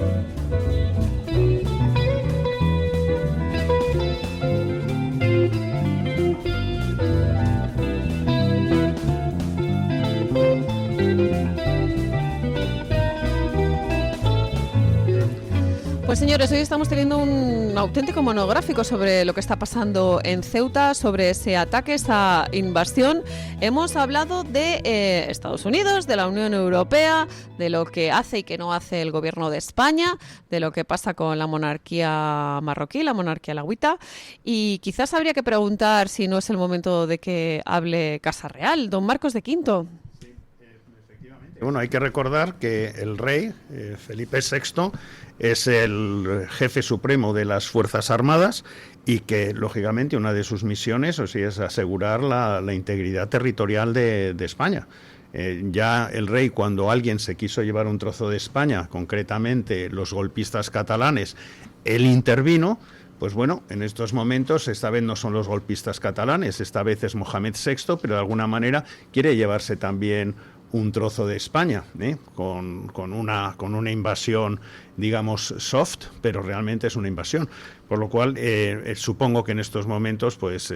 S2: Pues señores, hoy estamos teniendo un auténtico monográfico sobre lo que está pasando en Ceuta, sobre ese ataque, esa invasión. Hemos hablado de Estados Unidos, de la Unión Europea, de lo que hace y que no hace el gobierno de España, de lo que pasa con la monarquía marroquí, la monarquía alawita. Y quizás habría que preguntar si no es el momento de que hable Casa Real. Don Marcos de Quinto.
S3: Bueno, hay que recordar que el rey, Felipe VI, es el jefe supremo de las Fuerzas Armadas y que, lógicamente, una de sus misiones es asegurar la integridad territorial de España. Ya el rey, cuando alguien se quiso llevar un trozo de España, concretamente los golpistas catalanes, él intervino. Pues bueno, en estos momentos, esta vez no son los golpistas catalanes, esta vez es Mohamed VI, pero de alguna manera quiere llevarse también un trozo de España, con una invasión, digamos, soft, pero realmente es una invasión. Por lo cual, supongo que en estos momentos, pues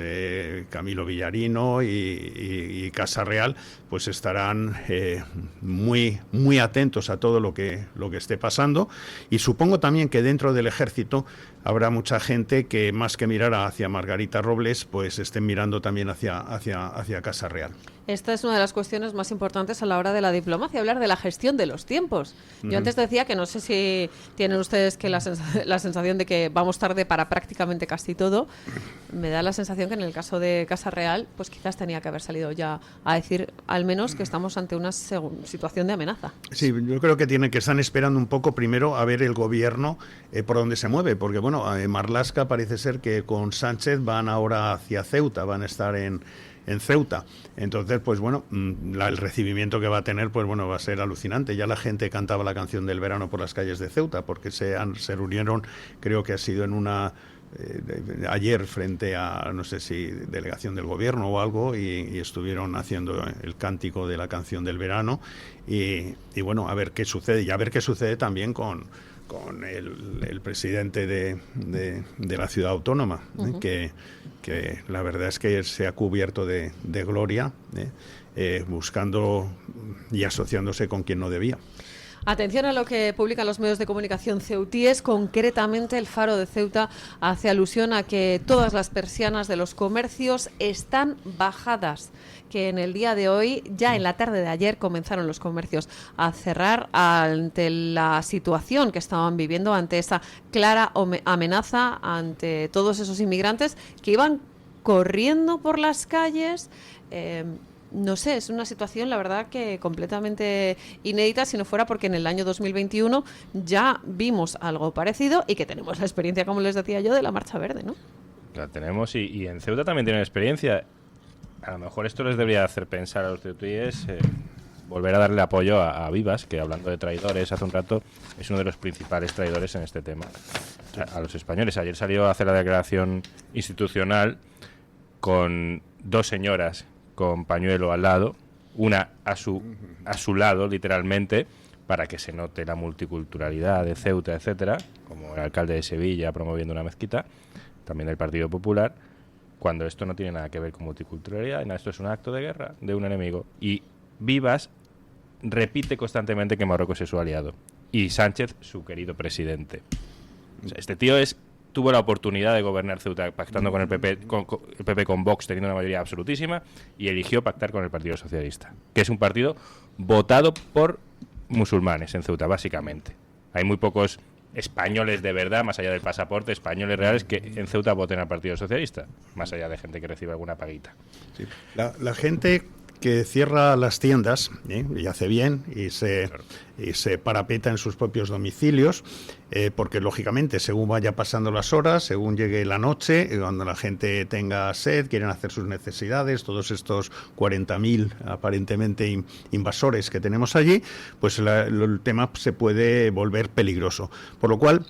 S3: Camilo Villarino y Casa Real, pues estarán muy, muy atentos a todo lo que esté pasando. Y supongo también que dentro del ejército habrá mucha gente que, más que mirar hacia Margarita Robles, pues estén mirando también hacia Casa Real.
S2: Esta es una de las cuestiones más importantes a la hora de la diplomacia, hablar de la gestión de los tiempos. Yo antes decía que no sé si tienen ustedes que la sensación de que vamos tarde para prácticamente casi todo. Me da la sensación que en el caso de Casa Real, pues quizás tenía que haber salido ya a decir al menos que estamos ante una situación de amenaza.
S3: Sí, yo creo que están esperando un poco primero a ver el gobierno por dónde se mueve, porque bueno, Marlaska parece ser que con Sánchez van ahora hacia Ceuta, van a estar en Ceuta. Entonces, pues bueno, el recibimiento que va a tener, pues bueno, va a ser alucinante. Ya la gente cantaba la canción del verano por las calles de Ceuta, porque se reunieron, creo que ha sido en una ayer frente a, no sé si delegación del gobierno o algo, y estuvieron haciendo el cántico de la canción del verano, y bueno, a ver qué sucede, y a ver qué sucede también con el presidente de la ciudad autónoma, que la verdad es que se ha cubierto de gloria, buscando y asociándose con quien no debía.
S2: Atención a lo que publican los medios de comunicación ceutíes, concretamente el Faro de Ceuta hace alusión a que todas las persianas de los comercios están bajadas, que en el día de hoy, ya en la tarde de ayer, comenzaron los comercios a cerrar ante la situación que estaban viviendo, ante esa clara amenaza, ante todos esos inmigrantes que iban corriendo por las calles. No sé, es una situación, la verdad, que completamente inédita, si no fuera porque en el año 2021 ya vimos algo parecido y que tenemos la experiencia, como les decía yo, de la Marcha Verde, ¿no?
S4: La tenemos y en Ceuta también tienen experiencia. A lo mejor esto les debería hacer pensar a los ceutíes, volver a darle apoyo a Vivas, que hablando de traidores hace un rato, es uno de los principales traidores en este tema. A los españoles. Ayer salió a hacer la declaración institucional con dos señoras con pañuelo al lado, una a su lado, literalmente, para que se note la multiculturalidad de Ceuta, etcétera, como el alcalde de Sevilla promoviendo una mezquita, también del Partido Popular, cuando esto no tiene nada que ver con multiculturalidad, esto es un acto de guerra de un enemigo. Y Vivas repite constantemente que Marruecos es su aliado y Sánchez su querido presidente. O sea, este tío es tuvo la oportunidad de gobernar Ceuta pactando con el PP con Vox, teniendo una mayoría absolutísima, y eligió pactar con el Partido Socialista, que es un partido votado por musulmanes en Ceuta, básicamente. Hay muy pocos españoles de verdad, más allá del pasaporte, españoles reales que en Ceuta voten al Partido Socialista, más allá de gente que recibe alguna paguita.
S3: Sí. La gente que cierra las tiendas, y hace bien, y se parapeta en sus propios domicilios, porque lógicamente según vaya pasando las horas, según llegue la noche, cuando la gente tenga sed, quieren hacer sus necesidades, todos estos 40.000 aparentemente invasores que tenemos allí, pues el tema se puede volver peligroso. Por lo cual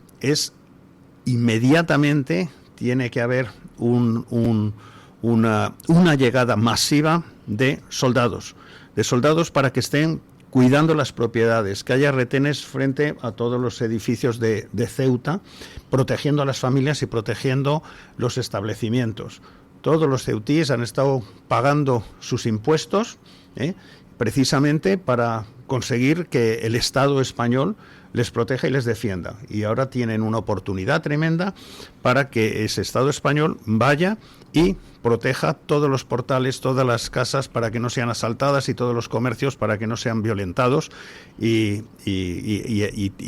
S3: inmediatamente tiene que haber una llegada masiva de soldados para que estén cuidando las propiedades, que haya retenes frente a todos los edificios de Ceuta, protegiendo a las familias y protegiendo los establecimientos. Todos los ceutíes han estado pagando sus impuestos, precisamente para conseguir que el Estado español les proteja y les defienda. Y ahora tienen una oportunidad tremenda para que ese Estado español vaya y proteja todos los portales, todas las casas para que no sean asaltadas y todos los comercios para que no sean violentados y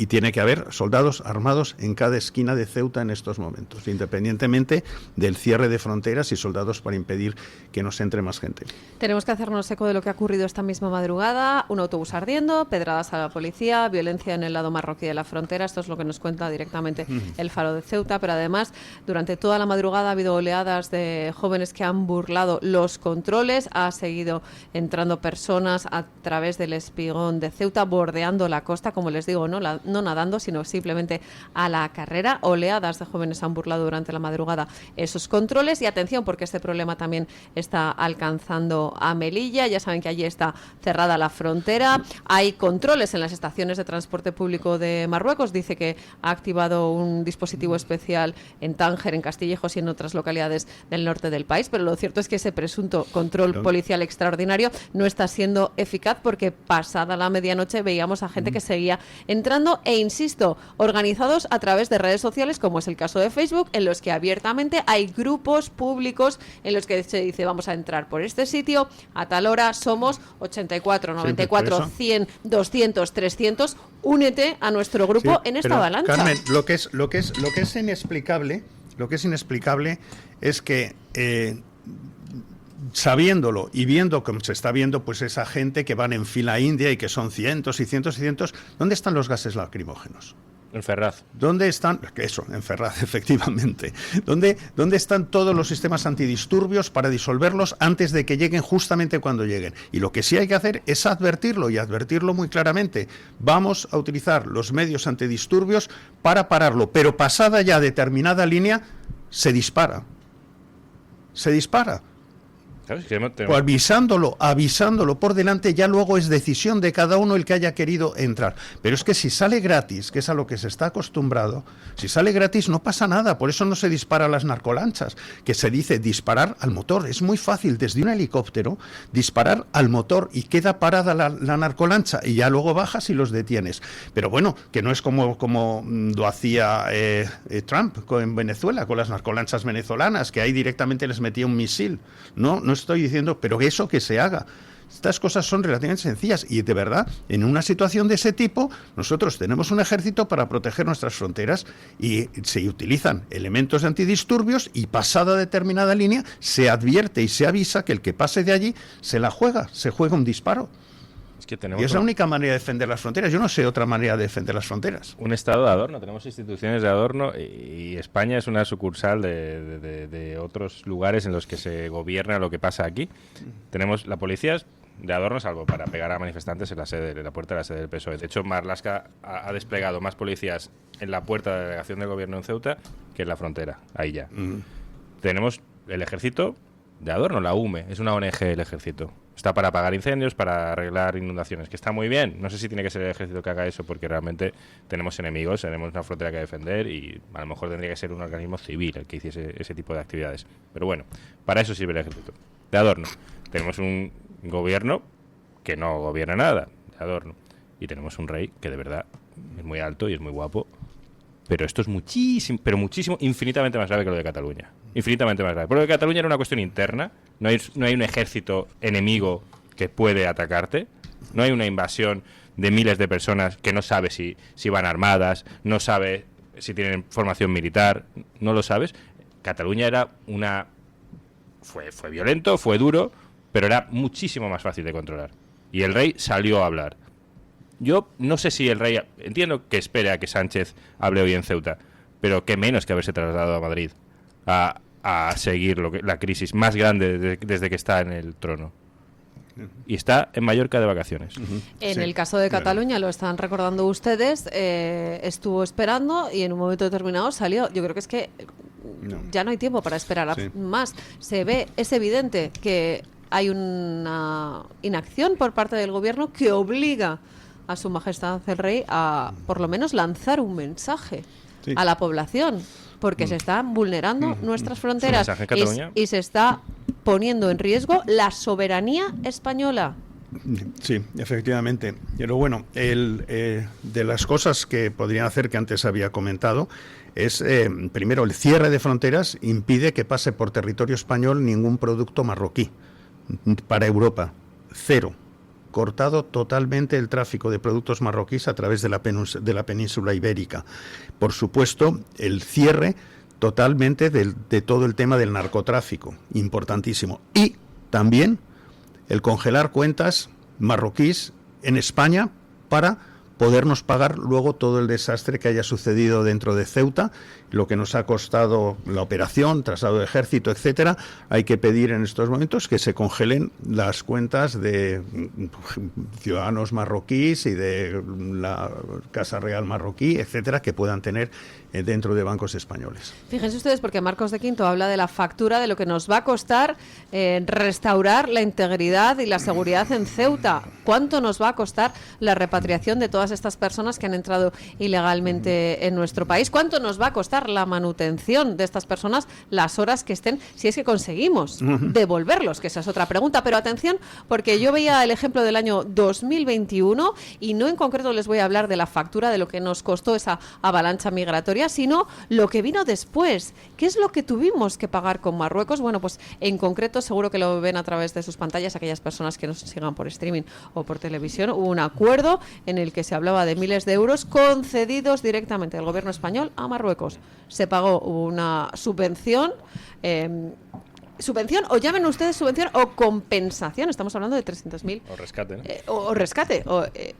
S3: tiene que haber soldados armados en cada esquina de Ceuta en estos momentos, independientemente del cierre de fronteras, y soldados para impedir que nos entre más gente.
S2: Tenemos que hacernos eco de lo que ha ocurrido esta misma madrugada: un autobús ardiendo, pedradas a la policía, violencia en el lado marroquí de la frontera. Esto es lo que nos cuenta directamente el Faro de Ceuta, pero además durante toda la madrugada ha habido oleadas de jóvenes que han burlado los controles, ha seguido entrando personas a través del espigón de Ceuta, bordeando la costa, como les digo, no nadando, sino simplemente a la carrera. Oleadas de jóvenes han burlado durante la madrugada esos controles, y atención, porque este problema también está alcanzando a Melilla. Ya saben que allí está cerrada la frontera, hay controles en las estaciones de transporte público de Marruecos. Dice que ha activado un dispositivo especial en Tánger, en Castillejos y en otras localidades del norte del país, pero lo cierto es que ese presunto control policial extraordinario no está siendo eficaz, porque pasada la medianoche veíamos a gente que seguía entrando, e insisto, organizados a través de redes sociales, como es el caso de Facebook, en los que abiertamente hay grupos públicos en los que se dice: vamos a entrar por este sitio a tal hora, somos 84, 94, 100, 200, 300, únete a nuestro grupo en esta avalancha.
S3: Carmen, lo que es inexplicable es que sabiéndolo y viendo como se está viendo, pues esa gente que van en fila india y que son cientos y cientos y cientos, ¿dónde están los gases lacrimógenos?
S4: En Ferraz.
S3: ¿Dónde están? Eso, en Ferraz, efectivamente. ¿Dónde están todos los sistemas antidisturbios para disolverlos antes de que lleguen, justamente cuando lleguen? Y lo que sí hay que hacer es advertirlo, y advertirlo muy claramente. Vamos a utilizar los medios antidisturbios para pararlo, pero pasada ya determinada línea, se dispara. Claro, es que pues avisándolo por delante, ya luego es decisión de cada uno el que haya querido entrar. Pero es que si sale gratis, que es a lo que se está acostumbrado, si sale gratis no pasa nada. Por eso no se dispara a las narcolanchas, que se dice disparar al motor. Es muy fácil desde un helicóptero disparar al motor y queda parada la narcolancha, y ya luego bajas y los detienes. Pero bueno, que no es como lo hacía Trump en Venezuela, con las narcolanchas venezolanas, que ahí directamente les metía un misil. No estoy diciendo, pero eso que se haga. Estas cosas son relativamente sencillas, y de verdad, en una situación de ese tipo, nosotros tenemos un ejército para proteger nuestras fronteras, y se utilizan elementos antidisturbios, y pasada determinada línea se advierte y se avisa que el que pase de allí se juega un disparo. Y es la única manera de defender las fronteras. Yo no sé otra manera de defender las fronteras.
S4: Un estado de adorno, tenemos instituciones de adorno, y España es una sucursal de otros lugares en los que se gobierna lo que pasa aquí. Tenemos la policía de adorno, salvo para pegar a manifestantes en la puerta de la sede del PSOE. De hecho, Marlaska ha desplegado más policías en la puerta de la delegación del gobierno en Ceuta que en la frontera, ahí ya. Tenemos el ejército de adorno, la UME, es una ONG el ejército. Está para apagar incendios, para arreglar inundaciones, que está muy bien. No sé si tiene que ser el ejército que haga eso, porque realmente tenemos enemigos, tenemos una frontera que defender, y a lo mejor tendría que ser un organismo civil el que hiciese ese tipo de actividades. Pero bueno, para eso sirve el ejército. De adorno. Tenemos un gobierno que no gobierna nada, de adorno. Y tenemos un rey que de verdad es muy alto y es muy guapo, Pero esto es muchísimo, infinitamente más grave que lo de Cataluña. Infinitamente más grave. Porque lo de Cataluña era una cuestión interna. No hay un ejército enemigo que puede atacarte. No hay una invasión de miles de personas que no sabe si van armadas, no sabe si tienen formación militar, no lo sabes. Cataluña era fue violento, fue duro, pero era muchísimo más fácil de controlar. Y el rey salió a hablar. Yo no sé si el rey... Entiendo que espere a que Sánchez hable hoy en Ceuta, pero qué menos que haberse trasladado a Madrid a seguir la crisis más grande desde que está en el trono. Y está en Mallorca de vacaciones.
S2: En el caso de Cataluña, lo están recordando ustedes, estuvo esperando y en un momento determinado salió. Yo creo que es que ya no hay tiempo para esperar más. Es evidente que hay una inacción por parte del gobierno que obliga a Su Majestad el Rey a, por lo menos, lanzar un mensaje a la población, porque se están vulnerando nuestras fronteras y se está poniendo en riesgo la soberanía española.
S3: Sí, efectivamente. Pero bueno, de las cosas que podrían hacer, que antes había comentado, es, primero, el cierre de fronteras impide que pase por territorio español ningún producto marroquí para Europa. Cero. Cortado totalmente el tráfico de productos marroquíes a través de la península ibérica. Por supuesto, el cierre totalmente de todo el tema del narcotráfico, importantísimo. Y también el congelar cuentas marroquíes en España para podernos pagar luego todo el desastre que haya sucedido dentro de Ceuta, lo que nos ha costado la operación, traslado de ejército, etcétera. Hay que pedir en estos momentos que se congelen las cuentas de ciudadanos marroquíes y de la Casa Real marroquí, etcétera, que puedan tener dentro de bancos españoles.
S2: Fíjense ustedes, porque Marcos de Quinto habla de la factura, de lo que nos va a costar restaurar la integridad y la seguridad en Ceuta. ¿Cuánto nos va a costar la repatriación de todas estas personas que han entrado ilegalmente en nuestro país? ¿Cuánto nos va a costar la manutención de estas personas, las horas que estén, si es que conseguimos devolverlos? Que esa es otra pregunta. Pero atención, porque yo veía el ejemplo del año 2021 y no en concreto les voy a hablar de la factura, de lo que nos costó esa avalancha migratoria, sino lo que vino después. ¿Qué es lo que tuvimos que pagar con Marruecos? Bueno, pues en concreto, seguro que lo ven a través de sus pantallas aquellas personas que nos sigan por streaming o por televisión. Hubo un acuerdo en el que se hablaba de miles de euros concedidos directamente del gobierno español a Marruecos. Se pagó una subvención, o llamen ustedes subvención o compensación, estamos hablando de 300.000
S4: o rescate, ¿no?
S2: o rescate,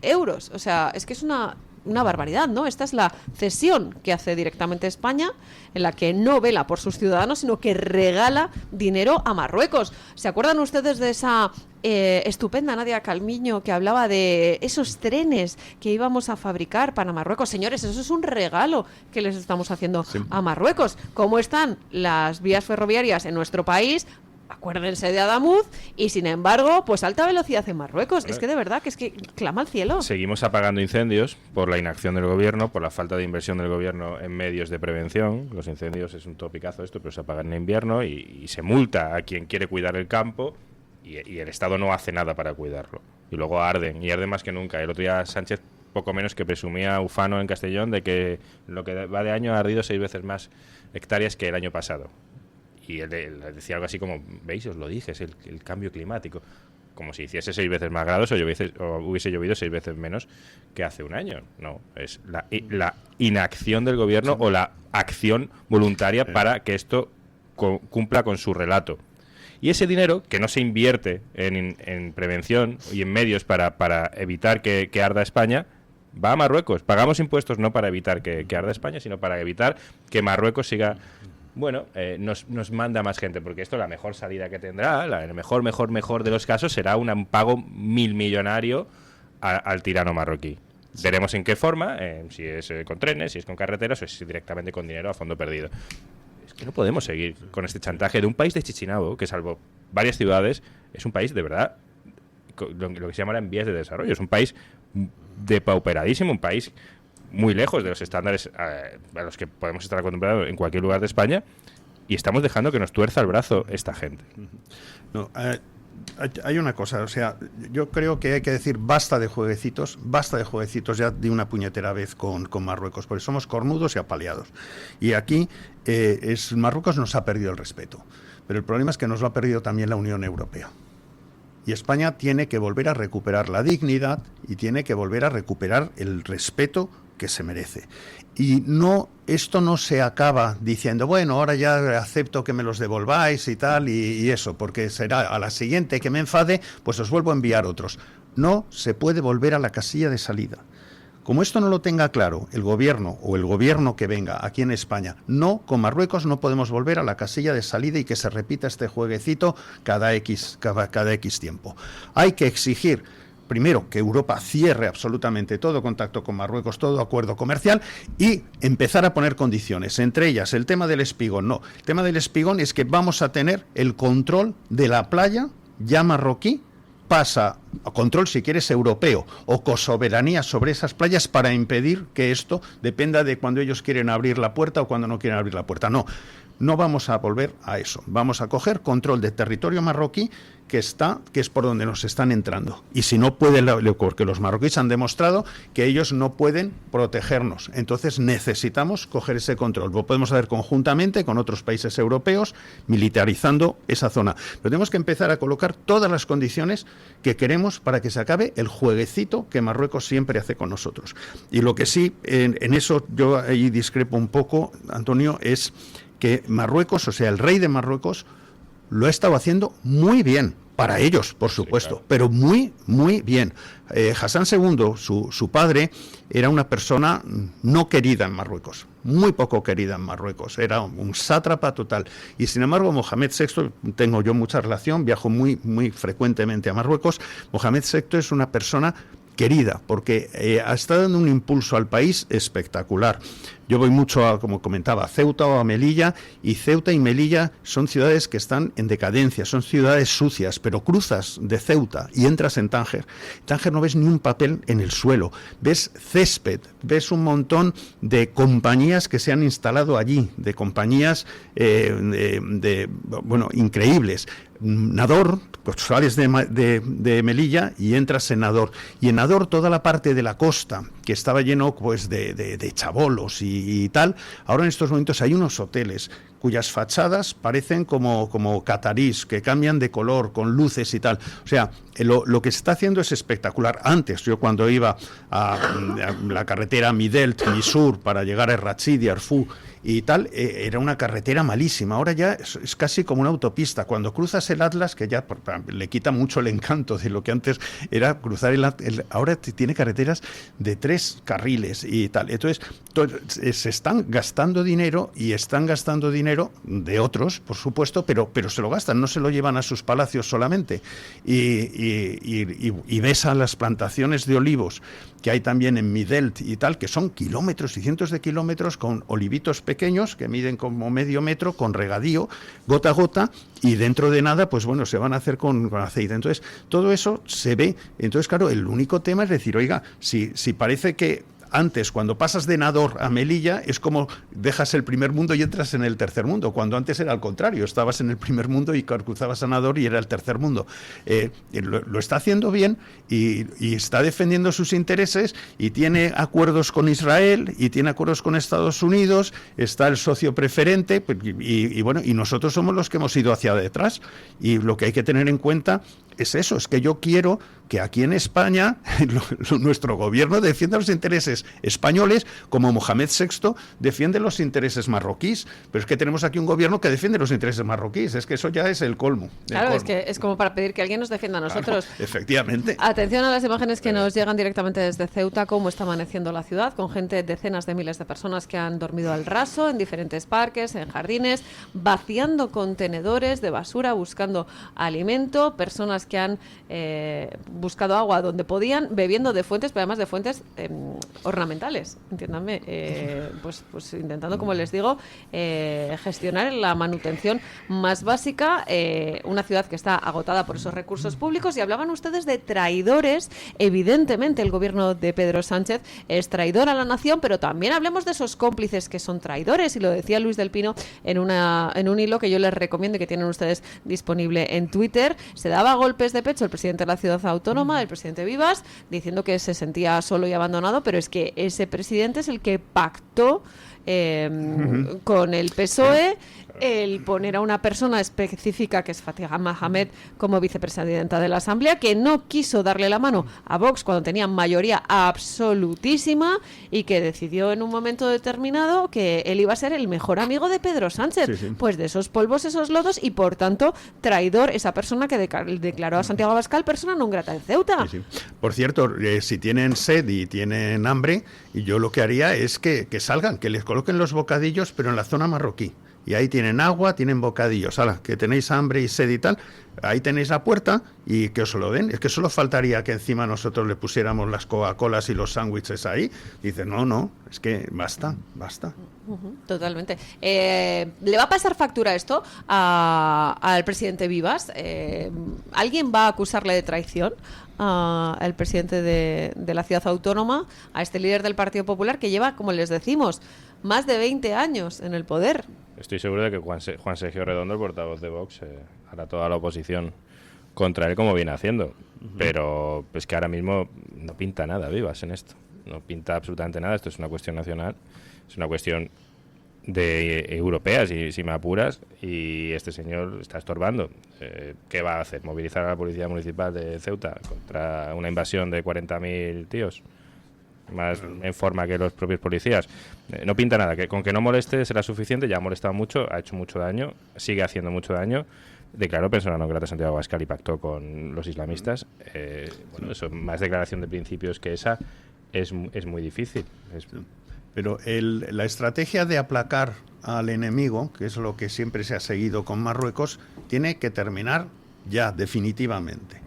S2: euros. O sea, es que es una barbaridad, ¿no? Esta es la cesión que hace directamente España, en la que no vela por sus ciudadanos, sino que regala dinero a Marruecos. ¿Se acuerdan ustedes de esa estupenda Nadia Calviño que hablaba de esos trenes que íbamos a fabricar para Marruecos? Señores, eso es un regalo que les estamos haciendo a Marruecos. ¿Cómo están las vías ferroviarias en nuestro país? Acuérdense de Adamuz y, sin embargo, pues alta velocidad en Marruecos. Bueno, es que de verdad que es que clama al cielo.
S4: Seguimos apagando incendios por la inacción del gobierno, por la falta de inversión del gobierno en medios de prevención. Los incendios es un topicazo esto, pero se apagan en invierno y se multa a quien quiere cuidar el campo y el Estado no hace nada para cuidarlo. Y luego arden más que nunca. El otro día Sánchez poco menos que presumía ufano en Castellón de que lo que va de año ha ardido 6 veces más hectáreas que el año pasado. Y él decía algo así como, veis, os lo dije, es el cambio climático. Como si hiciese 6 veces más grados o hubiese llovido 6 veces menos que hace un año. No, es la inacción del gobierno o la acción voluntaria para que esto cumpla con su relato. Y ese dinero, que no se invierte en prevención y en medios para evitar que arda España, va a Marruecos. Pagamos impuestos no para evitar que arda España, sino para evitar que Marruecos siga... Bueno, nos manda más gente, porque esto, la mejor salida que tendrá, el mejor de los casos, será un pago millonario al tirano marroquí. Veremos en qué forma, si es con trenes, si es con carreteras o si es directamente con dinero a fondo perdido. Es que no podemos seguir con este chantaje de un país de Chichinabo, que salvo varias ciudades, es un país de verdad, lo que se llama en vías de desarrollo, es un país depauperadísimo, un país muy lejos de los estándares a los que podemos estar acostumbrados en cualquier lugar de España, y estamos dejando que nos tuerza el brazo esta gente.
S3: No, hay una cosa, o sea, yo creo que hay que decir basta de jueguecitos ya de una puñetera vez con Marruecos, porque somos cornudos y apaleados. Y aquí Marruecos nos ha perdido el respeto, pero el problema es que nos lo ha perdido también la Unión Europea. Y España tiene que volver a recuperar la dignidad y tiene que volver a recuperar el respeto que se merece. Y esto no se acaba diciendo, bueno, ahora ya acepto que me los devolváis y tal, y eso, porque será a la siguiente que me enfade, pues os vuelvo a enviar otros. No se puede volver a la casilla de salida. Como esto no lo tenga claro el gobierno o el gobierno que venga aquí en España, con Marruecos no podemos volver a la casilla de salida y que se repita este jueguecito cada X tiempo. Hay que exigir, primero, que Europa cierre absolutamente todo contacto con Marruecos, todo acuerdo comercial, y empezar a poner condiciones, entre ellas el tema del espigón. No, el tema del espigón es que vamos a tener el control de la playa ya marroquí, pasa a control, si quieres, europeo o cosoberanía sobre esas playas para impedir que esto dependa de cuando ellos quieren abrir la puerta o cuando no quieren abrir la puerta. No vamos a volver a eso. Vamos a coger control del territorio marroquí que es por donde nos están entrando. Y si no pueden, porque los marroquíes han demostrado que ellos no pueden protegernos. Entonces necesitamos coger ese control. Lo podemos hacer conjuntamente con otros países europeos, militarizando esa zona. Pero tenemos que empezar a colocar todas las condiciones que queremos para que se acabe el jueguecito que Marruecos siempre hace con nosotros. Y lo que sí, en eso yo ahí discrepo un poco, Antonio, es que Marruecos, o sea, el rey de Marruecos, lo ha estado haciendo muy bien, para ellos, por supuesto, sí, claro, pero muy, muy bien. Hassan II, su padre, era una persona no querida en Marruecos, muy poco querida en Marruecos, era un sátrapa total. Y sin embargo, Mohamed VI, tengo yo mucha relación, viajo muy, muy frecuentemente a Marruecos. Mohamed VI es una persona querida, porque está dando un impulso al país espectacular. Yo voy mucho, como comentaba, a Ceuta o a Melilla, y Ceuta y Melilla son ciudades que están en decadencia, son ciudades sucias, pero cruzas de Ceuta y entras en Tánger. En Tánger no ves ni un papel en el suelo, ves césped, ves un montón de compañías que se han instalado allí, de compañías increíbles. Nador, pues sales de Melilla y entras en Nador. Y en Nador toda la parte de la costa, que estaba lleno pues de chabolos y tal, ahora en estos momentos hay unos hoteles cuyas fachadas parecen como catarís, que cambian de color, con luces y tal. O sea, lo que se está haciendo es espectacular. Antes, yo cuando iba a la carretera Midelt-Misur para llegar a Errachid y Arfú y tal, era una carretera malísima. Ahora ya es casi como una autopista. Cuando cruzas el Atlas, que ya le quita mucho el encanto de lo que antes era cruzar ahora tiene carreteras de 3 carriles y tal. Entonces, se están gastando dinero, y están gastando dinero de otros, por supuesto, pero se lo gastan, no se lo llevan a sus palacios solamente. Y ves a las plantaciones de olivos que hay también en Midelt y tal, que son kilómetros y cientos de kilómetros, con olivitos pequeños que miden como medio metro, con regadío, gota a gota, y dentro de nada, pues bueno, se van a hacer con aceite. Entonces, todo eso se ve. Entonces, claro, el único tema es decir, oiga, si parece que antes, cuando pasas de Nador a Melilla, es como dejas el primer mundo y entras en el tercer mundo, cuando antes era al contrario, estabas en el primer mundo y cruzabas a Nador y era el tercer mundo. Lo está haciendo bien y está defendiendo sus intereses, y tiene acuerdos con Israel y tiene acuerdos con Estados Unidos, está el socio preferente, y nosotros somos los que hemos ido hacia detrás, y lo que hay que tener en cuenta es eso, es que yo quiero que aquí en España nuestro gobierno defienda los intereses españoles, como Mohamed VI defiende los intereses marroquíes, pero es que tenemos aquí un gobierno que defiende los intereses marroquíes, es que eso ya es el colmo.
S2: Claro, es que es como para pedir que alguien nos defienda a nosotros.
S3: Claro, efectivamente.
S2: Atención a las imágenes que nos llegan directamente desde Ceuta, cómo está amaneciendo la ciudad, con gente, decenas de miles de personas que han dormido al raso en diferentes parques, en jardines, vaciando contenedores de basura, buscando alimento, personas personas que han buscado agua donde podían, bebiendo de fuentes, pero además de fuentes ornamentales, entiéndanme, pues intentando, como les digo, gestionar la manutención más básica, una ciudad que está agotada por esos recursos públicos. Y hablaban ustedes de traidores. Evidentemente el gobierno de Pedro Sánchez es traidor a la nación, pero también hablemos de esos cómplices que son traidores, y lo decía Luis del Pino en un hilo que yo les recomiendo y que tienen ustedes disponible en Twitter. Se daba golpes de pecho el presidente de la ciudad autónoma, el presidente Vivas, diciendo que se sentía solo y abandonado, pero es que ese presidente es el que pactó con el PSOE el poner a una persona específica, que es Fatiha Mohamed, como vicepresidenta de la Asamblea, que no quiso darle la mano a Vox cuando tenía mayoría absolutísima, y que decidió en un momento determinado que él iba a ser el mejor amigo de Pedro Sánchez. Sí, sí. Pues de esos polvos, esos lodos, y por tanto traidor esa persona que declaró a Santiago Abascal persona non grata en Ceuta.
S3: Sí, sí. Por cierto, si tienen sed y tienen hambre, yo lo que haría es que salgan, que les coloquen los bocadillos, pero en la zona marroquí. Y ahí tienen agua, tienen bocadillos. ¡Hala! Que tenéis hambre y sed y tal, ahí tenéis la puerta y que os lo den. Es que solo faltaría que encima nosotros le pusiéramos las Coca-Colas y los sándwiches ahí. Dice, no, es que basta.
S2: Totalmente. ¿Le va a pasar factura esto al presidente Vivas? ¿Alguien va a acusarle de traición al presidente de la ciudad autónoma, a este líder del Partido Popular que lleva, como les decimos, más de 20 años en el poder?
S4: Estoy seguro de que Juan Sergio Redondo, el portavoz de Vox, hará toda la oposición contra él, como viene haciendo. Pero es que ahora mismo no pinta nada Vivas en esto. No pinta absolutamente nada. Esto es una cuestión nacional, es una cuestión de europea, si me apuras, y este señor está estorbando. ¿Qué va a hacer? ¿Movilizar a la Policía Municipal de Ceuta contra una invasión de 40.000 tíos? Más en forma que los propios policías. No pinta nada. Con que no moleste será suficiente. Ya ha molestado mucho, ha hecho mucho daño, sigue haciendo mucho daño. Declaró persona non grata Santiago Abascal y pactó con los islamistas. Eso, más declaración de principios que esa es muy difícil.
S3: Pero la estrategia de aplacar al enemigo, que es lo que siempre se ha seguido con Marruecos, tiene que terminar ya, definitivamente.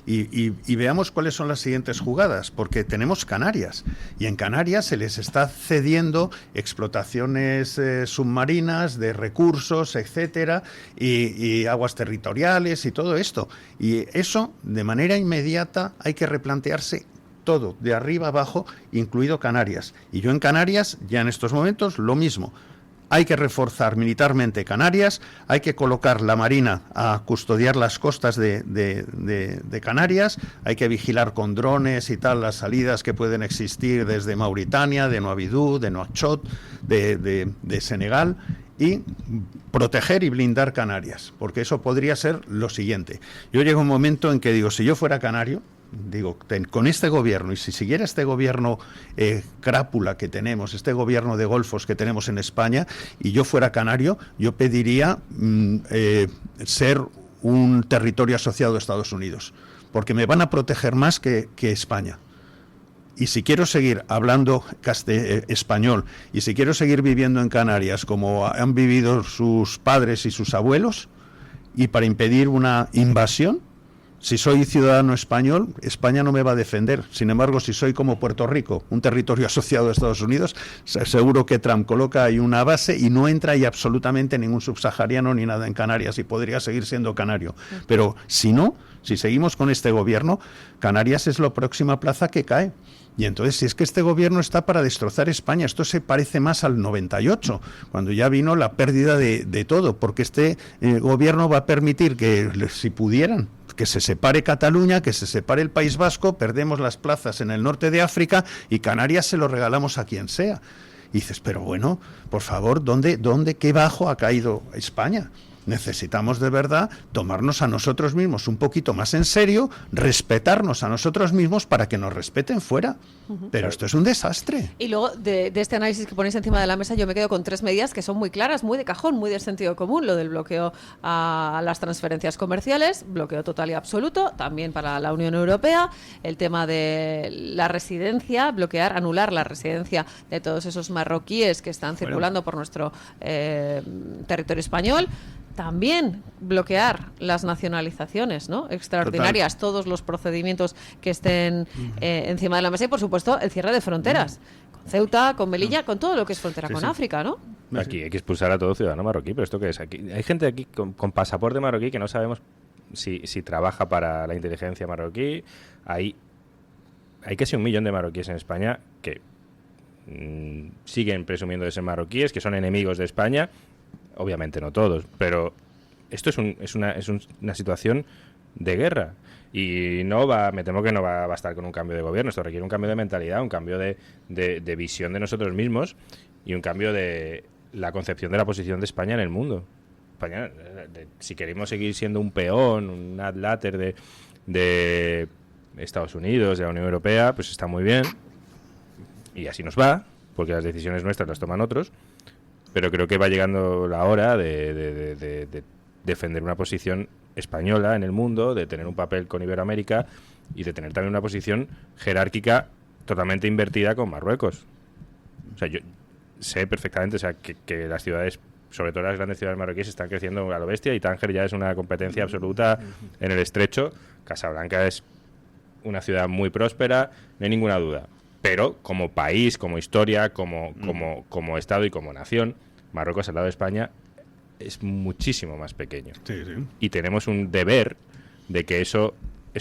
S3: Y veamos cuáles son las siguientes jugadas, porque tenemos Canarias, y en Canarias se les está cediendo explotaciones submarinas de recursos, etcétera, y aguas territoriales y todo esto. Y eso, de manera inmediata, hay que replantearse todo, de arriba abajo, incluido Canarias. Y yo en Canarias, ya en estos momentos, lo mismo. Hay que reforzar militarmente Canarias, hay que colocar la Marina a custodiar las costas de Canarias, hay que vigilar con drones y tal las salidas que pueden existir desde Mauritania, de Noabidú, de Nouakchott, de Senegal, y proteger y blindar Canarias, porque eso podría ser lo siguiente. Yo llego a un momento en que digo, si yo fuera canario, con este gobierno, y si siguiera este gobierno crápula que tenemos, este gobierno de golfos que tenemos en España, y yo fuera canario, yo pediría ser un territorio asociado a Estados Unidos, porque me van a proteger más que España. Y si quiero seguir hablando español, y si quiero seguir viviendo en Canarias como han vivido sus padres y sus abuelos, y para impedir una invasión, si soy ciudadano español, España no me va a defender. Sin embargo, si soy como Puerto Rico, un territorio asociado a Estados Unidos, seguro que Trump coloca ahí una base y no entra ahí absolutamente ningún subsahariano ni nada en Canarias, y podría seguir siendo canario. Pero si no, si seguimos con este gobierno, Canarias es la próxima plaza que cae. Y entonces, si es que este gobierno está para destrozar España, esto se parece más al 98, cuando ya vino la pérdida de todo, porque este gobierno va a permitir que, si pudieran, que se separe Cataluña, que se separe el País Vasco, perdemos las plazas en el norte de África y Canarias se lo regalamos a quien sea. Y dices, pero bueno, por favor, qué bajo ha caído España? Necesitamos de verdad tomarnos a nosotros mismos un poquito más en serio, respetarnos a nosotros mismos para que nos respeten fuera. Pero esto es un desastre.
S2: Y luego de este análisis que ponéis encima de la mesa, yo me quedo con 3 medidas que son muy claras, muy de cajón, muy de sentido común. Lo del bloqueo a las transferencias comerciales, bloqueo total y absoluto, también para la Unión Europea. El tema de la residencia, anular la residencia de todos esos marroquíes que están circulando por nuestro territorio español. también bloquear las nacionalizaciones, ¿no? Extraordinarias, todos los procedimientos que estén encima de la mesa y, por supuesto, el cierre de fronteras. Con Ceuta, con Melilla, con todo lo que es frontera con África, ¿no?
S4: Aquí hay que expulsar a todo ciudadano marroquí, pero ¿esto qué es? Aquí hay gente aquí con pasaporte marroquí que no sabemos si trabaja para la inteligencia marroquí. Hay casi 1 millón de marroquíes en España que siguen presumiendo de ser marroquíes, que son enemigos de España. Obviamente no todos, pero esto es una situación de guerra. Y me temo que no va a bastar con un cambio de gobierno. Esto requiere un cambio de mentalidad, un cambio de visión de nosotros mismos y un cambio de la concepción de la posición de España en el mundo. España, si queremos seguir siendo un peón, un adláter de Estados Unidos, de la Unión Europea, pues está muy bien. Y así nos va, porque las decisiones nuestras las toman otros. Pero creo que va llegando la hora de defender una posición española en el mundo, de tener un papel con Iberoamérica y de tener también una posición jerárquica totalmente invertida con Marruecos. O sea, yo sé perfectamente, o sea, que las ciudades, sobre todo las grandes ciudades marroquíes, están creciendo a lo bestia y Tánger ya es una competencia absoluta en el estrecho. Casablanca es una ciudad muy próspera, no hay ninguna duda. Pero como país, como historia, como Estado y como nación, Marruecos al lado de España es muchísimo más pequeño.
S3: Sí, sí.
S4: Y tenemos un deber de que eso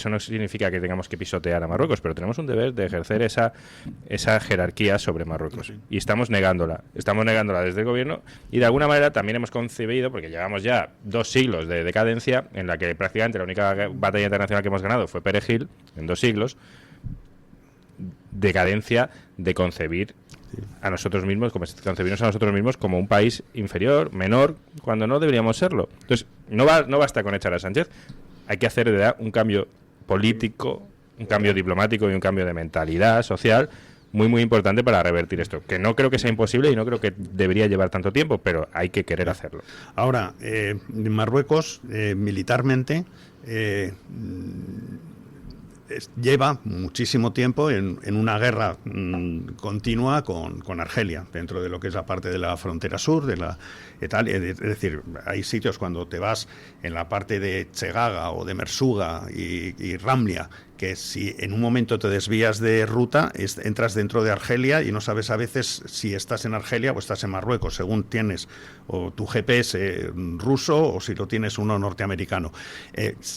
S4: no significa que tengamos que pisotear a Marruecos, pero tenemos un deber de ejercer esa jerarquía sobre Marruecos. Sí. Y estamos negándola desde el gobierno y de alguna manera también hemos concebido, porque llevamos ya 2 siglos de decadencia en la que prácticamente la única batalla internacional que hemos ganado fue Perejil, en 2 siglos, decadencia de concebir a nosotros mismos, concebirnos a nosotros mismos como un país inferior, menor, cuando no deberíamos serlo. Entonces, no basta con echar a Sánchez, hay que hacer de verdad un cambio político, un cambio diplomático y un cambio de mentalidad social muy, muy importante para revertir esto, que no creo que sea imposible y no creo que debería llevar tanto tiempo, pero hay que querer hacerlo.
S3: Ahora, Marruecos, militarmente, lleva muchísimo tiempo en una guerra continua con Argelia, dentro de lo que es la parte de la frontera sur de la Italia. Es decir, hay sitios cuando te vas en la parte de Chegaga o de Mersuga y Ramlia, que si en un momento te desvías de ruta, entras dentro de Argelia y no sabes a veces si estás en Argelia o estás en Marruecos, según tienes o tu GPS ruso o si lo tienes uno norteamericano.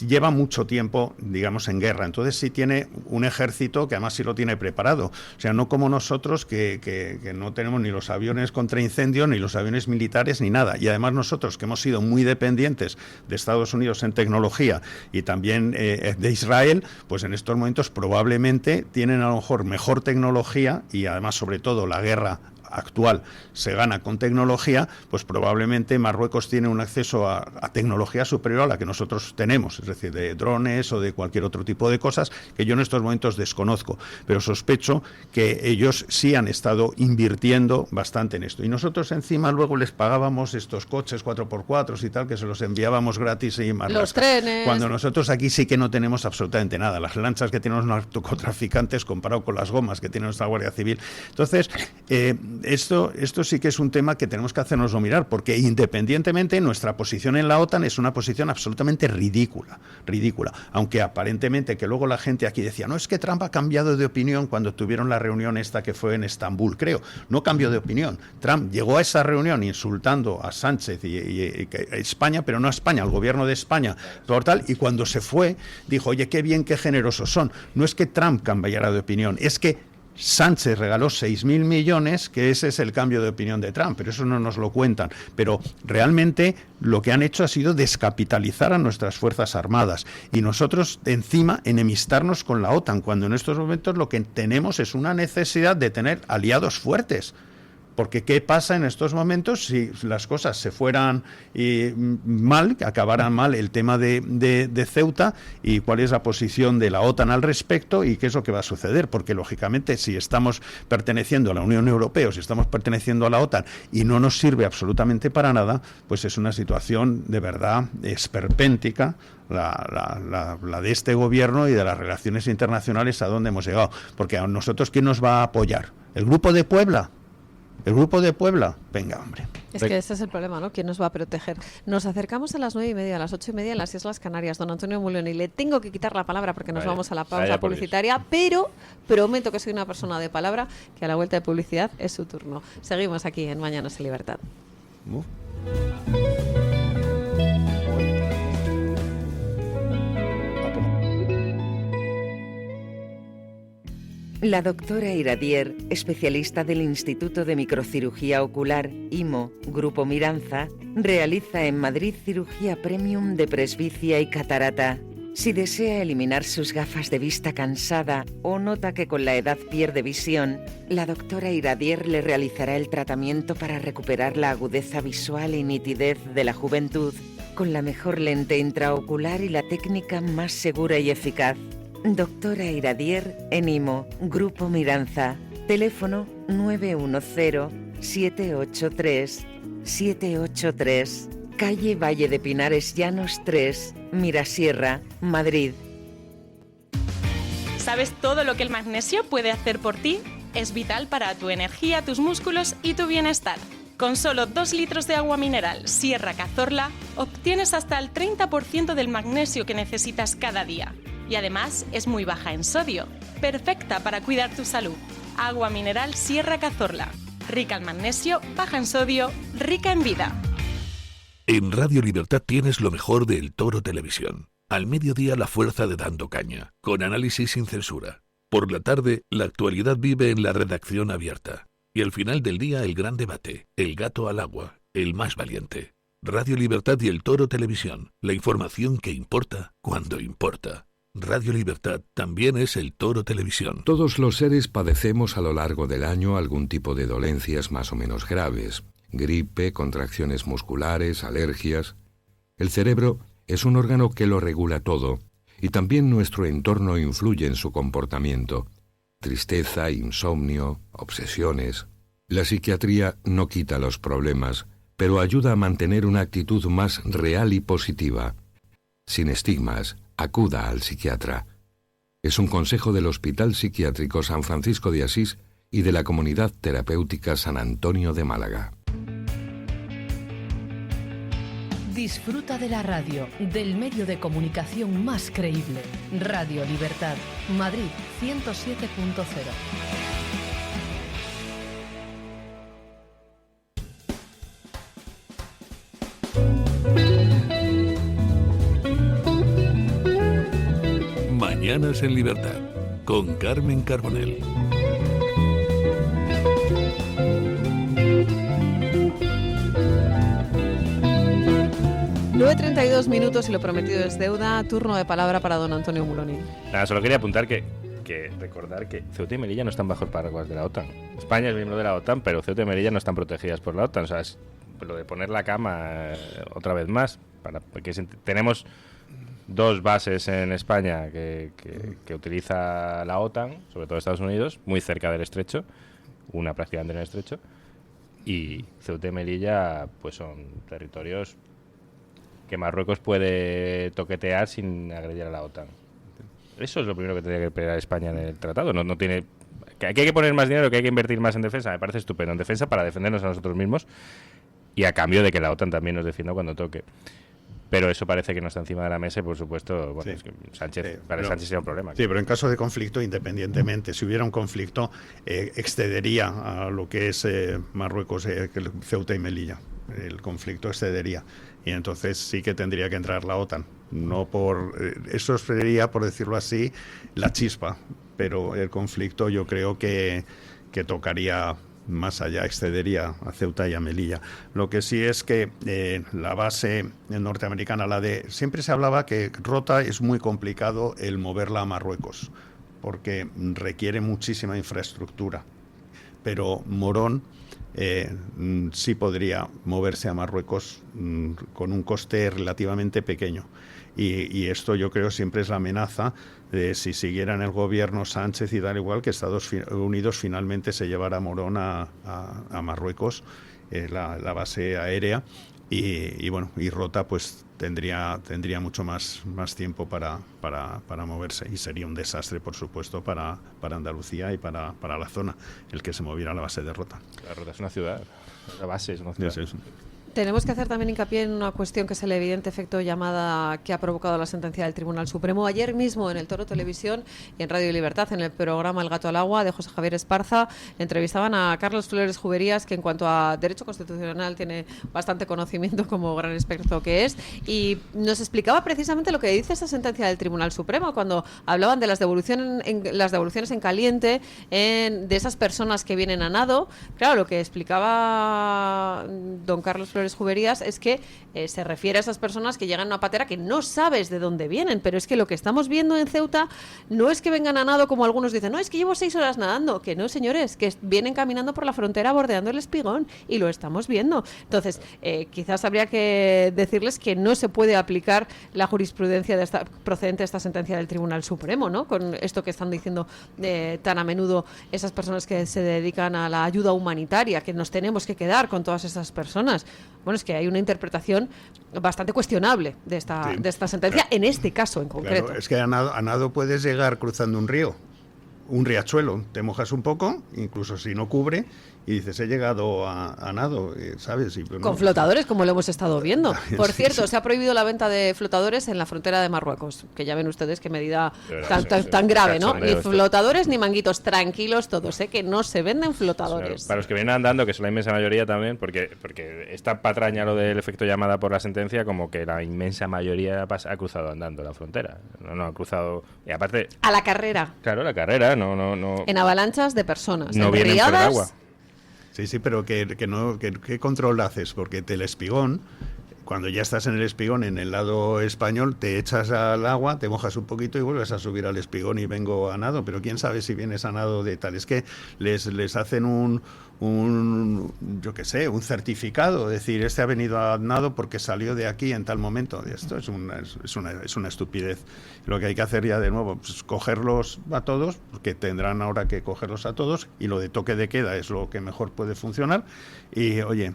S3: Lleva mucho tiempo, digamos, en guerra. Entonces sí tiene un ejército que además sí lo tiene preparado. O sea, no como nosotros que no tenemos ni los aviones contra incendio, ni los aviones militares, ni nada. Y además nosotros, que hemos sido muy dependientes de Estados Unidos en tecnología y también de Israel, pues en estos momentos probablemente tienen a lo mejor tecnología y además sobre todo la guerra actual se gana con tecnología, pues probablemente Marruecos tiene un acceso a tecnología superior a la que nosotros tenemos, es decir, de drones o de cualquier otro tipo de cosas que yo en estos momentos desconozco, pero sospecho que ellos sí han estado invirtiendo bastante en esto. Y nosotros encima luego les pagábamos estos coches 4x4 y tal, que se los enviábamos gratis y más
S2: los trenes.
S3: Cuando nosotros aquí sí que no tenemos absolutamente nada. Las lanchas que tienen los narcotraficantes comparado con las gomas que tiene nuestra Guardia Civil. Entonces, esto sí que es un tema que tenemos que hacernoslo mirar, porque independientemente nuestra posición en la OTAN es una posición absolutamente ridícula, aunque aparentemente que luego la gente aquí decía, no, es que Trump ha cambiado de opinión cuando tuvieron la reunión esta que fue en Estambul, creo, no cambió de opinión. Trump llegó a esa reunión insultando a Sánchez y a España, pero no a España, al gobierno de España, por tal, y cuando se fue dijo, oye, qué bien, qué generosos son. No es que Trump cambiara de opinión, es que Sánchez regaló 6.000 millones, que ese es el cambio de opinión de Trump, pero eso no nos lo cuentan. Pero realmente lo que han hecho ha sido descapitalizar a nuestras Fuerzas Armadas y nosotros encima enemistarnos con la OTAN, cuando en estos momentos lo que tenemos es una necesidad de tener aliados fuertes. Porque ¿qué pasa en estos momentos si las cosas se fueran mal, acabaran mal el tema de Ceuta, y cuál es la posición de la OTAN al respecto y qué es lo que va a suceder? Porque lógicamente si estamos perteneciendo a la Unión Europea o si estamos perteneciendo a la OTAN y no nos sirve absolutamente para nada, pues es una situación de verdad esperpéntica la de este gobierno y de las relaciones internacionales a donde hemos llegado. Porque a nosotros, ¿quién nos va a apoyar? ¿El Grupo de Puebla? ¿El grupo de Puebla? Venga, hombre.
S2: Es que ese es el problema, ¿no? ¿Quién nos va a proteger? Nos acercamos a las 9:30, a las 8:30 en las Islas Canarias. Don Antonio Muloni, le tengo que quitar la palabra porque nos vamos a la pausa publicitaria, pero prometo que soy una persona de palabra, que a la vuelta de publicidad es su turno. Seguimos aquí en Mañanas en Libertad.
S11: La doctora Iradier, especialista del Instituto de Microcirugía Ocular, IMO, Grupo Miranza, realiza en Madrid cirugía premium de presbicia y catarata. Si desea eliminar sus gafas de vista cansada o nota que con la edad pierde visión, la doctora Iradier le realizará el tratamiento para recuperar la agudeza visual y nitidez de la juventud, con la mejor lente intraocular y la técnica más segura y eficaz. Doctora Iradier en IMO, Grupo Miranza. Teléfono 910-783-783. Calle Valle de Pinares Llanos 3, Mirasierra, Madrid.
S5: ¿Sabes todo lo que el magnesio puede hacer por ti? Es vital para tu energía, tus músculos y tu bienestar. Con solo 2 litros de agua mineral Sierra Cazorla, obtienes hasta el 30% del magnesio que necesitas cada día. Y además es muy baja en sodio, perfecta para cuidar tu salud. Agua mineral Sierra Cazorla, rica en magnesio, baja en sodio, rica en vida.
S10: En Radio Libertad tienes lo mejor de El Toro Televisión. Al mediodía la fuerza de Dando Caña, con análisis sin censura. Por la tarde, la actualidad vive en la redacción abierta. Y al final del día el gran debate, el gato al agua, el más valiente. Radio Libertad y El Toro Televisión, la información que importa cuando importa. Radio Libertad también es El Toro Televisión.
S12: Todos los seres padecemos a lo largo del año algún tipo de dolencias más o menos graves. Gripe, contracciones musculares, alergias. El cerebro es un órgano que lo regula todo y también nuestro entorno influye en su comportamiento. Tristeza, insomnio, obsesiones. La psiquiatría no quita los problemas, pero ayuda a mantener una actitud más real y positiva. Sin estigmas, acuda al psiquiatra. Es un consejo del Hospital Psiquiátrico San Francisco de Asís y de la Comunidad Terapéutica San Antonio de Málaga.
S9: Disfruta de la radio, del medio de comunicación más creíble. Radio Libertad, Madrid 107.0.
S10: Mañanas en Libertad, con Carmen Carbonell.
S2: ...9:32 minutos y lo prometido es deuda. Turno de palabra para don Antonio Muloni.
S4: Nada, solo quería apuntar que recordar que Ceuta y Melilla no están bajo el paraguas de la OTAN. España es miembro de la OTAN, pero Ceuta y Melilla no están protegidas por la OTAN. O sea, es lo de poner la cama otra vez más. Porque tenemos 2 bases en España que utiliza la OTAN, sobre todo Estados Unidos, muy cerca del estrecho, una prácticamente en el estrecho, y Ceuta y Melilla pues son territorios que Marruecos puede toquetear sin agredir a la OTAN. Eso es lo primero que tendría que pelear España en el tratado. No tiene que hay que poner más dinero, que hay que invertir más en defensa. Me parece estupendo, en defensa para defendernos a nosotros mismos y a cambio de que la OTAN también nos defienda cuando toque. Pero eso parece que no está encima de la mesa y, por supuesto, bueno, sí. Es que Sánchez sería un problema.
S3: Sí, pero en caso de conflicto, independientemente, si hubiera un conflicto, excedería a lo que es Marruecos, Ceuta y Melilla. El conflicto excedería. Y entonces sí que tendría que entrar la OTAN. No por eso sería, por decirlo así, la chispa. Pero el conflicto yo creo que tocaría más allá, excedería a Ceuta y a Melilla. Lo que sí es que la base norteamericana, siempre se hablaba que Rota es muy complicado el moverla a Marruecos, porque requiere muchísima infraestructura. Pero Morón sí podría moverse a Marruecos con un coste relativamente pequeño. Y esto yo creo siempre es la amenaza de si siguiera en el gobierno Sánchez y tal igual, que Estados Unidos finalmente se llevara a Morón a Marruecos, la base aérea, y bueno, y Rota pues tendría mucho más tiempo para moverse, y sería un desastre, por supuesto, para Andalucía y para la zona el que se moviera a la base de Rota.
S4: La Rota es una ciudad, la base es una ciudad.
S3: Sí.
S2: Tenemos que hacer también hincapié en una cuestión que es el evidente efecto llamada que ha provocado la sentencia del Tribunal Supremo. Ayer mismo en el Toro Televisión y en Radio Libertad, en el programa El Gato al Agua de José Javier Esparza, entrevistaban a Carlos Flores Juberías, que en cuanto a derecho constitucional tiene bastante conocimiento como gran experto que es, y nos explicaba precisamente lo que dice esa sentencia del Tribunal Supremo cuando hablaban de las devoluciones en caliente de esas personas que vienen a nado. Claro, lo que explicaba don Carlos Flores Juberías es que se refiere a esas personas que llegan a una patera que no sabes de dónde vienen, pero es que lo que estamos viendo en Ceuta no es que vengan a nado como algunos dicen, no, es que llevo 6 horas nadando, que no, señores, que vienen caminando por la frontera bordeando el Espigón, y lo estamos viendo. Entonces, quizás habría que decirles que no se puede aplicar la jurisprudencia procedente de esta sentencia del Tribunal Supremo, ¿no? Con esto que están diciendo tan a menudo esas personas que se dedican a la ayuda humanitaria, que nos tenemos que quedar con todas esas personas. Bueno, es que hay una interpretación bastante cuestionable de esta sentencia, en este caso en concreto.
S3: Claro, es que a nado puedes llegar cruzando un río, un riachuelo, te mojas un poco, incluso si no cubre, y dices, he llegado a nado, ¿sabes? Y,
S2: con flotadores, como lo hemos estado viendo. Por cierto, se ha prohibido la venta de flotadores en la frontera de Marruecos, que ya ven ustedes qué medida tan grave, ¿no? Ni flotadores ni manguitos, tranquilos todos, que no se venden flotadores.
S4: Para los que vienen andando, que son la inmensa mayoría también, porque esta patraña lo del efecto llamada por la sentencia, como que la inmensa mayoría ha cruzado andando la frontera. No ha cruzado... Y aparte...
S2: A la carrera.
S4: Claro, la carrera, no...
S2: En avalanchas de personas.
S4: No vienen por el agua.
S3: Sí, pero ¿qué control haces? Porque el Espigón, cuando ya estás en el Espigón, en el lado español, te echas al agua, te mojas un poquito y vuelves a subir al Espigón y vengo a nado, pero quién sabe si vienes a nado de tal. Es que les hacen un yo qué sé, un certificado, es decir, este ha venido a nado porque salió de aquí en tal momento. Esto es una estupidez. Lo que hay que hacer ya de nuevo, pues cogerlos a todos, porque tendrán ahora que cogerlos a todos, y lo de toque de queda es lo que mejor puede funcionar, y oye,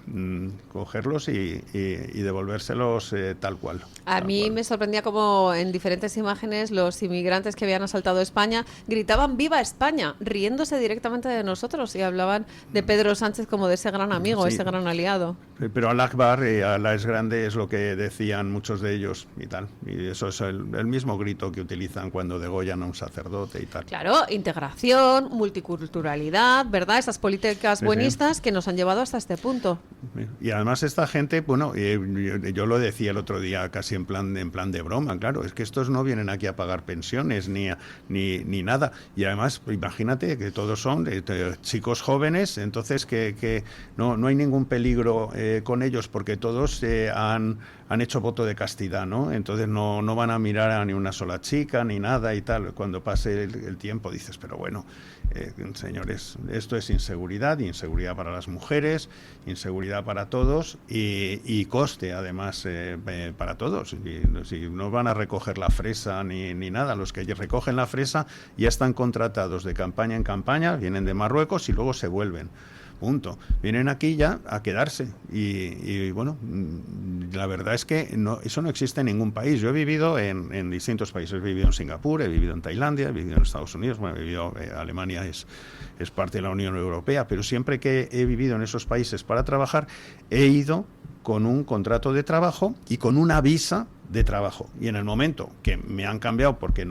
S3: cogerlos y devolvérselos tal cual.
S2: A mí me sorprendía como en diferentes imágenes los inmigrantes que habían asaltado España gritaban ¡Viva España!, riéndose directamente de nosotros, y hablaban de Pedro Sánchez como de ese gran amigo, ese gran aliado.
S3: Pero al Akbar, Alá es grande, es lo que decían muchos de ellos y tal. Y eso es el mismo grito que utilizan cuando degollan a un sacerdote y tal.
S2: Claro, integración, multiculturalidad, ¿verdad? Esas políticas buenistas que nos han llevado hasta este punto.
S3: Y además esta gente, bueno, yo lo decía el otro día casi en plan de broma, claro, es que estos no vienen aquí a pagar pensiones ni nada. Y además, imagínate que todos son chicos jóvenes, entonces que no hay ningún peligro con ellos, porque todos han hecho voto de castidad, ¿no? Entonces no van a mirar a ni una sola chica ni nada y tal. Cuando pase el tiempo dices, pero bueno, señores, esto es inseguridad para las mujeres, inseguridad para todos y coste además para todos. Si no van a recoger la fresa ni nada, los que recogen la fresa ya están contratados de campaña en campaña, vienen de Marruecos y luego se vuelven. Punto. Vienen aquí ya a quedarse y bueno, la verdad es que eso no existe en ningún país. Yo he vivido en distintos países. He vivido en Singapur, he vivido en Tailandia, he vivido en Estados Unidos, bueno, he vivido Alemania es parte de la Unión Europea, pero siempre que he vivido en esos países para trabajar, he ido con un contrato de trabajo y con una visa de trabajo. Y en el momento que me han cambiado, porque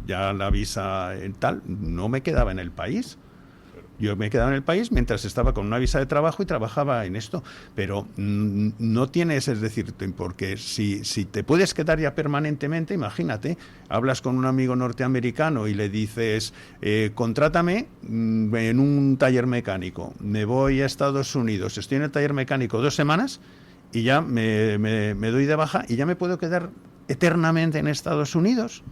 S3: ya la visa tal, no me quedaba en el país. Yo me he quedado en el país mientras estaba con una visa de trabajo y trabajaba en esto. Pero no tienes, es decir, porque si te puedes quedar ya permanentemente, imagínate, hablas con un amigo norteamericano y le dices, contrátame en un taller mecánico, me voy a Estados Unidos, estoy en el taller mecánico 2 semanas y ya me doy de baja y ya me puedo quedar eternamente en Estados Unidos.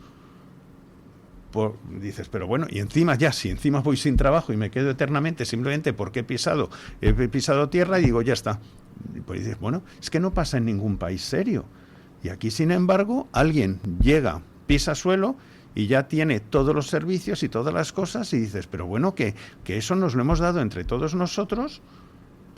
S3: Dices, pero bueno, y encima si encima voy sin trabajo y me quedo eternamente simplemente porque he pisado tierra, y digo, ya está. Y pues dices, bueno, es que no pasa en ningún país serio. Y aquí, sin embargo, alguien llega, pisa suelo y ya tiene todos los servicios y todas las cosas, y dices, pero bueno, que eso nos lo hemos dado entre todos nosotros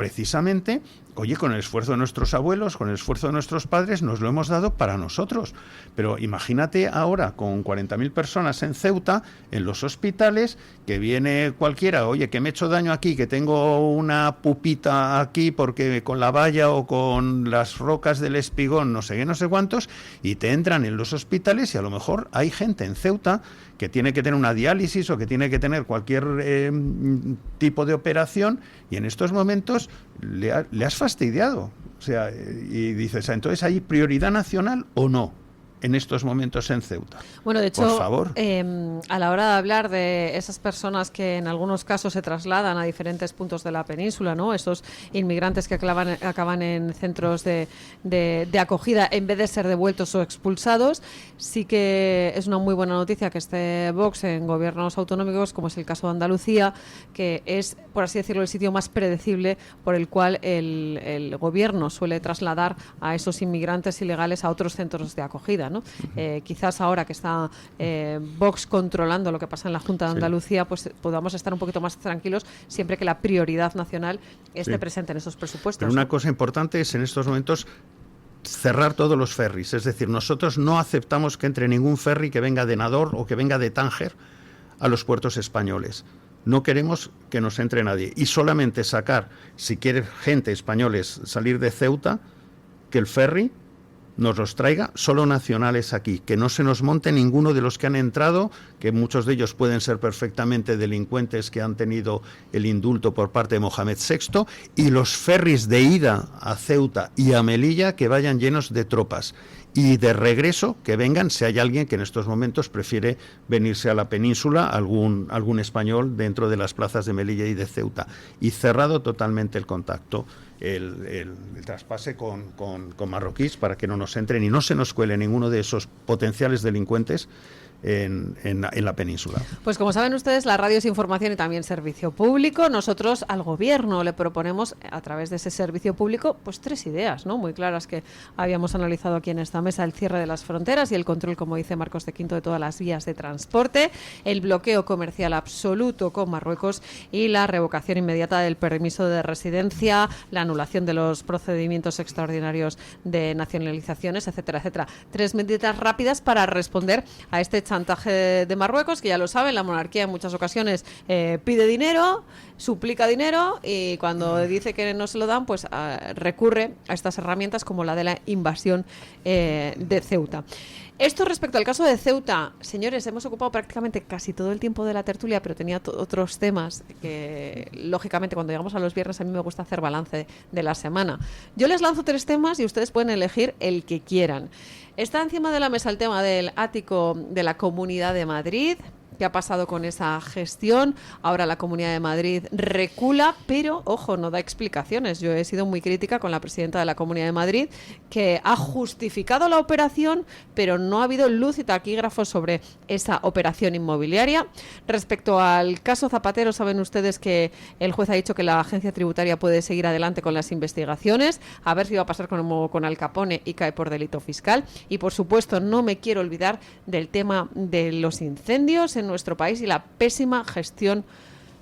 S3: precisamente, oye, con el esfuerzo de nuestros abuelos, con el esfuerzo de nuestros padres, nos lo hemos dado para nosotros. Pero imagínate ahora con 40.000 personas en Ceuta, en los hospitales, que viene cualquiera, oye, que me he hecho daño aquí, que tengo una pupita aquí porque con la valla o con las rocas del espigón, no sé qué, no sé cuántos, y te entran en los hospitales y a lo mejor hay gente en Ceuta que tiene que tener una diálisis o que tiene que tener cualquier tipo de operación, y en estos momentos le has fastidiado. O sea, y dices, entonces, ¿hay prioridad nacional o no en estos momentos en Ceuta?
S2: Bueno, de hecho,
S3: por favor.
S2: A la hora de hablar de esas personas que en algunos casos se trasladan a diferentes puntos de la península, ¿no? Esos inmigrantes que acaban en centros de acogida en vez de ser devueltos o expulsados, sí que es una muy buena noticia que esté Vox en gobiernos autonómicos, como es el caso de Andalucía, que es, por así decirlo, el sitio más predecible por el cual el gobierno suele trasladar a esos inmigrantes ilegales a otros centros de acogida, ¿no? Quizás ahora que está Vox controlando lo que pasa en la Junta de Andalucía, pues podamos estar un poquito más tranquilos siempre que la prioridad nacional esté presente en esos presupuestos.
S3: Pero una cosa importante es en estos momentos cerrar todos los ferries, es decir, nosotros no aceptamos que entre ningún ferry que venga de Nador o que venga de Tánger a los puertos españoles. No queremos que nos entre nadie, y solamente sacar, si quiere gente españoles salir de Ceuta, que el ferry nos los traiga solo nacionales aquí, que no se nos monte ninguno de los que han entrado, que muchos de ellos pueden ser perfectamente delincuentes que han tenido el indulto por parte de Mohamed VI, y los ferries de ida a Ceuta y a Melilla que vayan llenos de tropas, y de regreso que vengan, si hay alguien que en estos momentos prefiere venirse a la península, algún español dentro de las plazas de Melilla y de Ceuta, y cerrado totalmente el contacto, el traspase con marroquíes, para que no nos entren y no se nos cuele ninguno de esos potenciales delincuentes en la península.
S2: Pues como saben ustedes, la radio es información y también servicio público. Nosotros al gobierno le proponemos, a través de ese servicio público, pues 3 ideas, ¿no?, muy claras que habíamos analizado aquí en esta mesa: el cierre de las fronteras y el control, como dice Marcos de Quinto, de todas las vías de transporte, el bloqueo comercial absoluto con Marruecos y la revocación inmediata del permiso de residencia, la anulación de los procedimientos extraordinarios de nacionalizaciones, etcétera, etcétera. 3 medidas rápidas para responder a este chantaje de Marruecos, que ya lo saben, la monarquía en muchas ocasiones pide dinero, suplica dinero, y cuando dice que no se lo dan, pues recurre a estas herramientas como la de la invasión de Ceuta. Esto respecto al caso de Ceuta. Señores, hemos ocupado prácticamente casi todo el tiempo de la tertulia, pero tenía otros temas que, lógicamente, cuando llegamos a los viernes a mí me gusta hacer balance de la semana. Yo les lanzo 3 temas y ustedes pueden elegir el que quieran. Está encima de la mesa el tema del ático de la Comunidad de Madrid. ¿Qué ha pasado con esa gestión? Ahora la Comunidad de Madrid recula, pero, ojo, no da explicaciones. Yo he sido muy crítica con la presidenta de la Comunidad de Madrid, que ha justificado la operación, pero no ha habido luz y taquígrafos sobre esa operación inmobiliaria. Respecto al caso Zapatero, saben ustedes que el juez ha dicho que la agencia tributaria puede seguir adelante con las investigaciones, a ver si va a pasar como con Al Capone y cae por delito fiscal. Y, por supuesto, no me quiero olvidar del tema de los incendios en nuestro país y la pésima gestión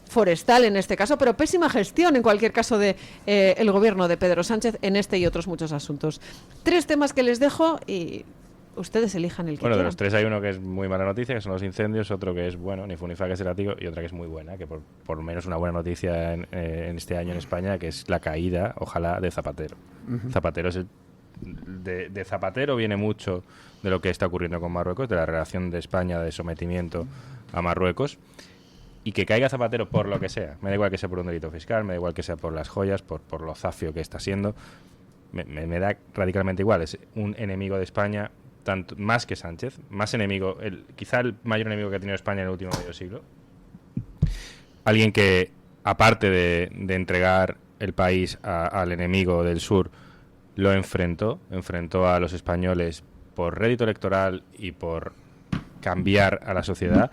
S2: forestal en este caso, pero pésima gestión en cualquier caso de el gobierno de Pedro Sánchez en este y otros muchos asuntos. 3 temas que les dejo y ustedes elijan el que quieran.
S4: De los 3 hay uno que es muy mala noticia, que son los incendios, otro que es bueno, ni fu ni fa que es errático, y otra que es muy buena, que por lo menos una buena noticia en este año en España, que es la caída, ojalá, de Zapatero. Zapatero es de Zapatero viene mucho de lo que está ocurriendo con Marruecos, de la relación de España de sometimiento a Marruecos, y que caiga Zapatero por lo que sea, me da igual que sea por un delito fiscal, me da igual que sea por las joyas, por lo zafio que está siendo, me da radicalmente igual. Es un enemigo de España, tanto más que Sánchez, más enemigo, quizá el mayor enemigo que ha tenido España en el último medio siglo. Alguien que, aparte de entregar el país al enemigo del sur, lo enfrentó a los españoles por rédito electoral y por cambiar a la sociedad.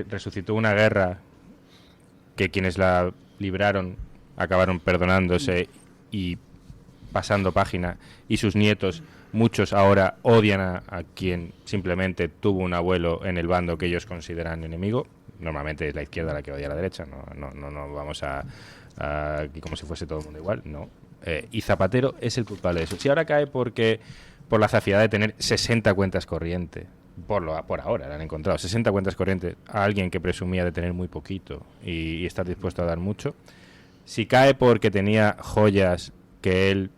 S4: Resucitó una guerra que quienes la libraron acabaron perdonándose y pasando página, y sus nietos, muchos ahora odian a quien simplemente tuvo un abuelo en el bando que ellos consideran enemigo. Normalmente es la izquierda la que odia a la derecha, no vamos a aquí como si fuese todo el mundo igual, no. Y Zapatero es el culpable de eso. Si ahora cae por la zafiedad de tener 60 cuentas corriente, por ahora la han encontrado, 60 cuentas corriente a alguien que presumía de tener muy poquito y estar dispuesto a dar mucho. Si cae porque tenía joyas que él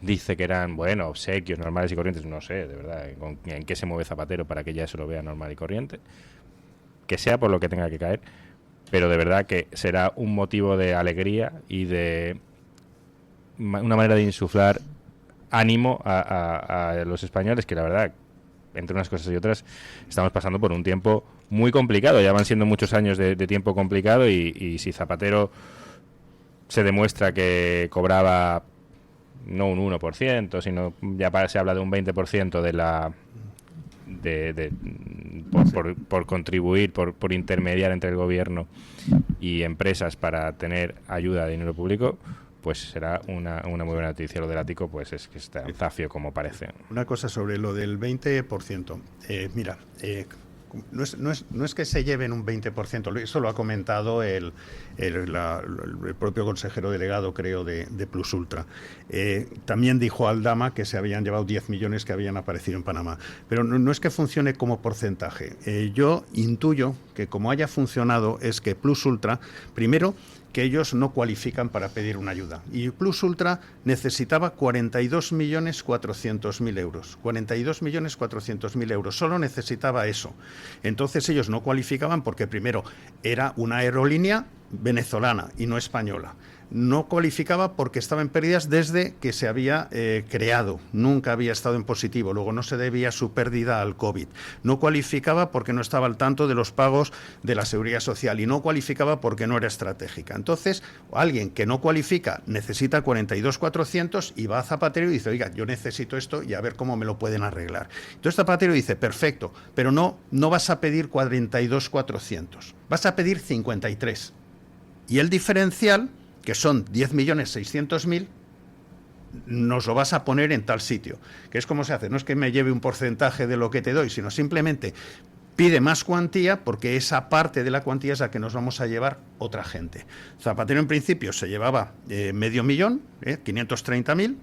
S4: dice que eran, bueno, obsequios normales y corrientes, no sé, de verdad, en qué se mueve Zapatero para que ya se lo vea normal y corriente, que sea por lo que tenga que caer, pero de verdad que será un motivo de alegría y de una manera de insuflar ánimo a los españoles, que la verdad, entre unas cosas y otras, estamos pasando por un tiempo muy complicado, ya van siendo muchos años de tiempo complicado y si Zapatero se demuestra que cobraba no un 1%, sino ya se habla de un 20% por contribuir, por intermediar entre el gobierno y empresas para tener ayuda de dinero público, pues será una muy buena noticia. Lo del ático, pues es que está zafio como parece.
S3: Una cosa sobre lo del 20%. Mira, no es que se lleven un 20%, eso lo ha comentado el propio consejero delegado, creo, de Plus Ultra. También dijo Aldama que se habían llevado 10 millones que habían aparecido en Panamá. Pero no es que funcione como porcentaje. Yo intuyo que como haya funcionado es que Plus Ultra, primero, que ellos no cualifican para pedir una ayuda. Y Plus Ultra necesitaba 42.400.000 euros. 42.400.000 euros. Solo necesitaba eso. Entonces ellos no cualificaban porque primero era una aerolínea venezolana y no española. No cualificaba porque estaba en pérdidas desde que se había creado, nunca había estado en positivo, luego no se debía su pérdida al COVID. No cualificaba porque no estaba al tanto de los pagos de la Seguridad Social y no cualificaba porque no era estratégica. Entonces, alguien que no cualifica necesita 42.400 y va a Zapatero y dice, oiga, yo necesito esto y a ver cómo me lo pueden arreglar. Entonces Zapatero dice, perfecto, pero no vas a pedir 42.400, vas a pedir 53. Y el diferencial, que son 10.600.000, nos lo vas a poner en tal sitio. Que es como se hace, no es que me lleve un porcentaje de lo que te doy, sino simplemente pide más cuantía porque esa parte de la cuantía es la que nos vamos a llevar otra gente. Zapatero en principio se llevaba 500.000, 530.000,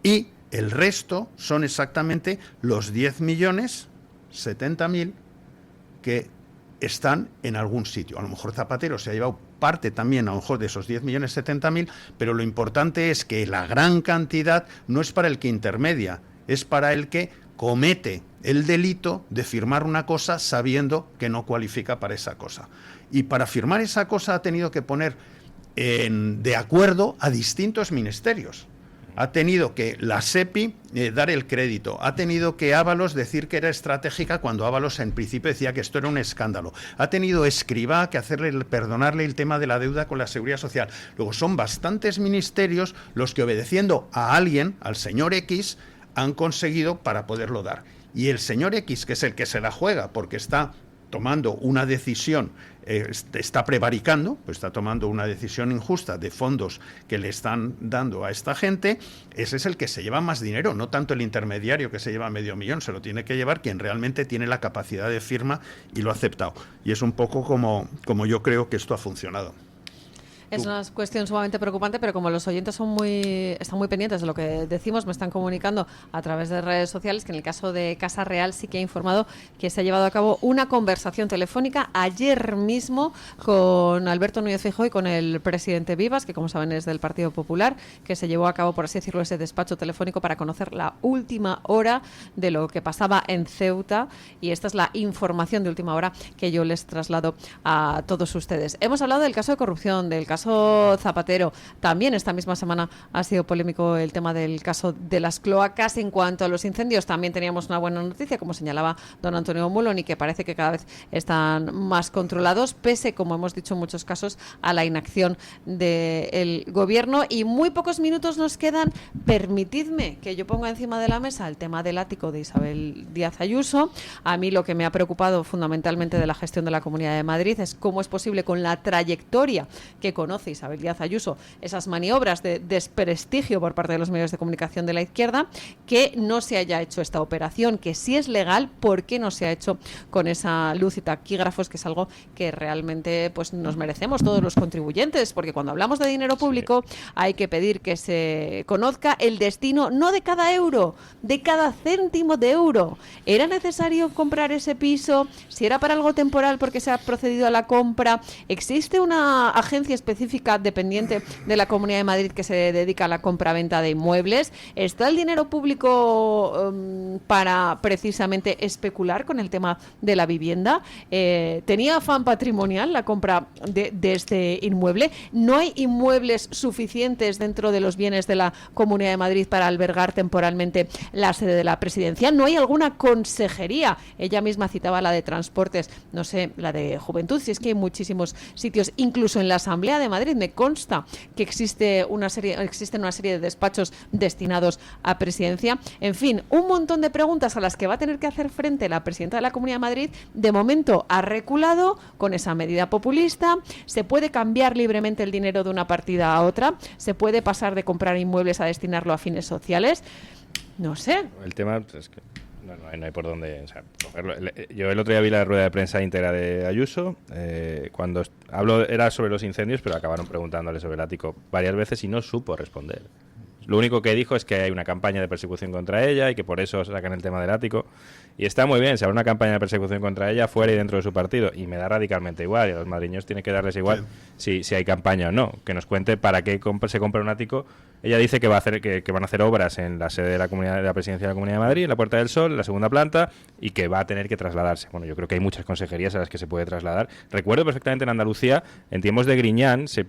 S3: y el resto son exactamente los 10.070.000 que están en algún sitio. A lo mejor Zapatero se ha llevado parte también, a lo mejor, de esos 10.070.000, pero lo importante es que la gran cantidad no es para el que intermedia, es para el que comete el delito de firmar una cosa sabiendo que no cualifica para esa cosa. Y para firmar esa cosa ha tenido que poner de acuerdo a distintos ministerios. Ha tenido que la SEPI dar el crédito, ha tenido que Ábalos decir que era estratégica cuando Ábalos en principio decía que esto era un escándalo, ha tenido Escrivá que perdonarle el tema de la deuda con la Seguridad Social. Luego son bastantes ministerios los que, obedeciendo a alguien, al señor X, han conseguido para poderlo dar. Y el señor X, que es el que se la juega porque está tomando una decisión, está prevaricando, pues está tomando una decisión injusta de fondos que le están dando a esta gente, ese es el que se lleva más dinero, no tanto el intermediario que se lleva 500.000, se lo tiene que llevar quien realmente tiene la capacidad de firma y lo ha aceptado. Y es un poco como yo creo que esto ha funcionado.
S2: Es una cuestión sumamente preocupante, pero como los oyentes están muy pendientes de lo que decimos, me están comunicando a través de redes sociales que en el caso de Casa Real sí que ha informado que se ha llevado a cabo una conversación telefónica ayer mismo con Alberto Núñez Feijóo y con el presidente Vivas, que como saben es del Partido Popular, que se llevó a cabo, por así decirlo, ese despacho telefónico para conocer la última hora de lo que pasaba en Ceuta, y esta es la información de última hora que yo les traslado a todos ustedes. Hemos hablado del caso de corrupción, del caso Zapatero. También esta misma semana ha sido polémico el tema del caso de las cloacas. En cuanto a los incendios, también teníamos una buena noticia, como señalaba don Antonio Mulón, y que parece que cada vez están más controlados, pese, como hemos dicho en muchos casos, a la inacción del gobierno. Y muy pocos minutos nos quedan. Permitidme que yo ponga encima de la mesa el tema del ático de Isabel Díaz Ayuso. A mí lo que me ha preocupado fundamentalmente de la gestión de la Comunidad de Madrid es cómo es posible, con la trayectoria que conoce reconoce Isabel Díaz Ayuso esas maniobras de desprestigio por parte de los medios de comunicación de la izquierda, que no se haya hecho esta operación, que sí es legal, ¿por qué no se ha hecho con esa luz y taquígrafos, que es algo que realmente pues nos merecemos todos los contribuyentes? Porque cuando hablamos de dinero público hay que pedir que se conozca el destino, no de cada euro, de cada céntimo de euro. ¿Era necesario comprar ese piso? Si era para algo temporal porque se ha procedido a la compra. ¿Existe una agencia específica dependiente de la Comunidad de Madrid que se dedica a la compra-venta de inmuebles? ¿Está el dinero público para precisamente especular con el tema de la vivienda? ¿Tenía afán patrimonial la compra de este inmueble? ¿No hay inmuebles suficientes dentro de los bienes de la Comunidad de Madrid para albergar temporalmente la sede de la presidencia? ¿No hay alguna consejería? Ella misma citaba la de transportes, no sé, la de juventud, si es que hay muchísimos sitios, incluso en la Asamblea de Madrid me consta que existen una serie de despachos destinados a presidencia. En fin, un montón de preguntas a las que va a tener que hacer frente la presidenta de la Comunidad de Madrid. De momento ha reculado con esa medida populista. Se puede cambiar libremente el dinero de una partida a otra, se puede pasar de comprar inmuebles a destinarlo a fines sociales. No sé.
S4: El tema es que no hay por dónde, o sea, cogerlo. Yo el otro día vi la rueda de prensa íntegra de Ayuso, cuando era sobre los incendios, pero acabaron preguntándole sobre el ático varias veces y no supo responder. Lo único que dijo es que hay una campaña de persecución contra ella y que por eso sacan el tema del ático. Y está muy bien, se abre una campaña de persecución contra ella fuera y dentro de su partido. Y me da radicalmente igual. Y a los madrileños tiene que darles igual si hay campaña o no. Que nos cuente para qué se compra un ático. Ella dice que van a hacer obras en la sede de la presidencia de la Comunidad de Madrid, en la Puerta del Sol, en la segunda planta, y que va a tener que trasladarse. Bueno, yo creo que hay muchas consejerías a las que se puede trasladar. Recuerdo perfectamente en Andalucía, en tiempos de Griñán, se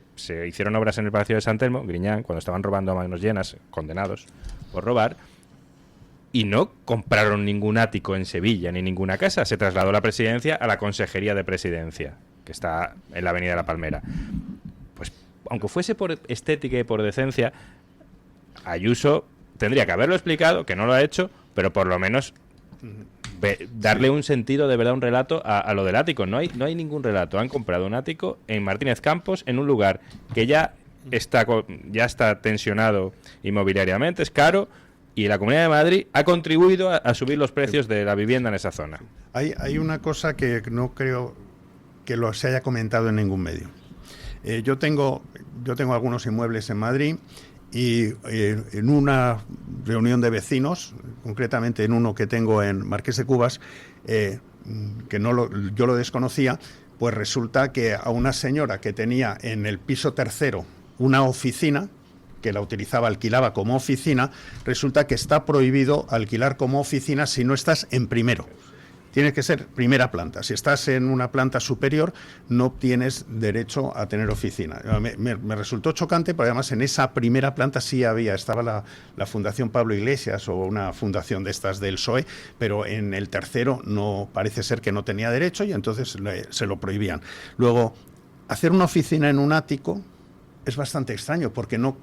S4: hicieron obras en el Palacio de San Telmo, Griñán, cuando estaban robando a manos llenas, condenados por robar, y no compraron ningún ático en Sevilla ni ninguna casa. Se trasladó la presidencia a la Consejería de Presidencia, que está en la Avenida de la Palmera. Pues, aunque fuese por estética y por decencia, Ayuso tendría que haberlo explicado, que no lo ha hecho, pero por lo menos darle un sentido, de verdad, un relato a lo del ático. No hay ningún relato. Han comprado un ático en Martínez Campos, en un lugar que ya está tensionado inmobiliariamente, es caro, y la Comunidad de Madrid ha contribuido a subir los precios de la vivienda en esa zona.
S3: Hay una cosa que no creo que se haya comentado en ningún medio. Yo tengo algunos inmuebles en Madrid y en una reunión de vecinos, concretamente en uno que tengo en Marqués de Cubas, que yo lo desconocía, pues resulta que a una señora que tenía en el piso tercero una oficina, que la alquilaba como oficina, resulta que está prohibido alquilar como oficina si no estás en primero. Tiene que ser primera planta. Si estás en una planta superior, no tienes derecho a tener oficina. Me resultó chocante, pero además en esa primera planta estaba la Fundación Pablo Iglesias o una fundación de estas del PSOE, pero en el tercero no, parece ser que no tenía derecho y entonces se lo prohibían. Luego, hacer una oficina en un ático es bastante extraño porque no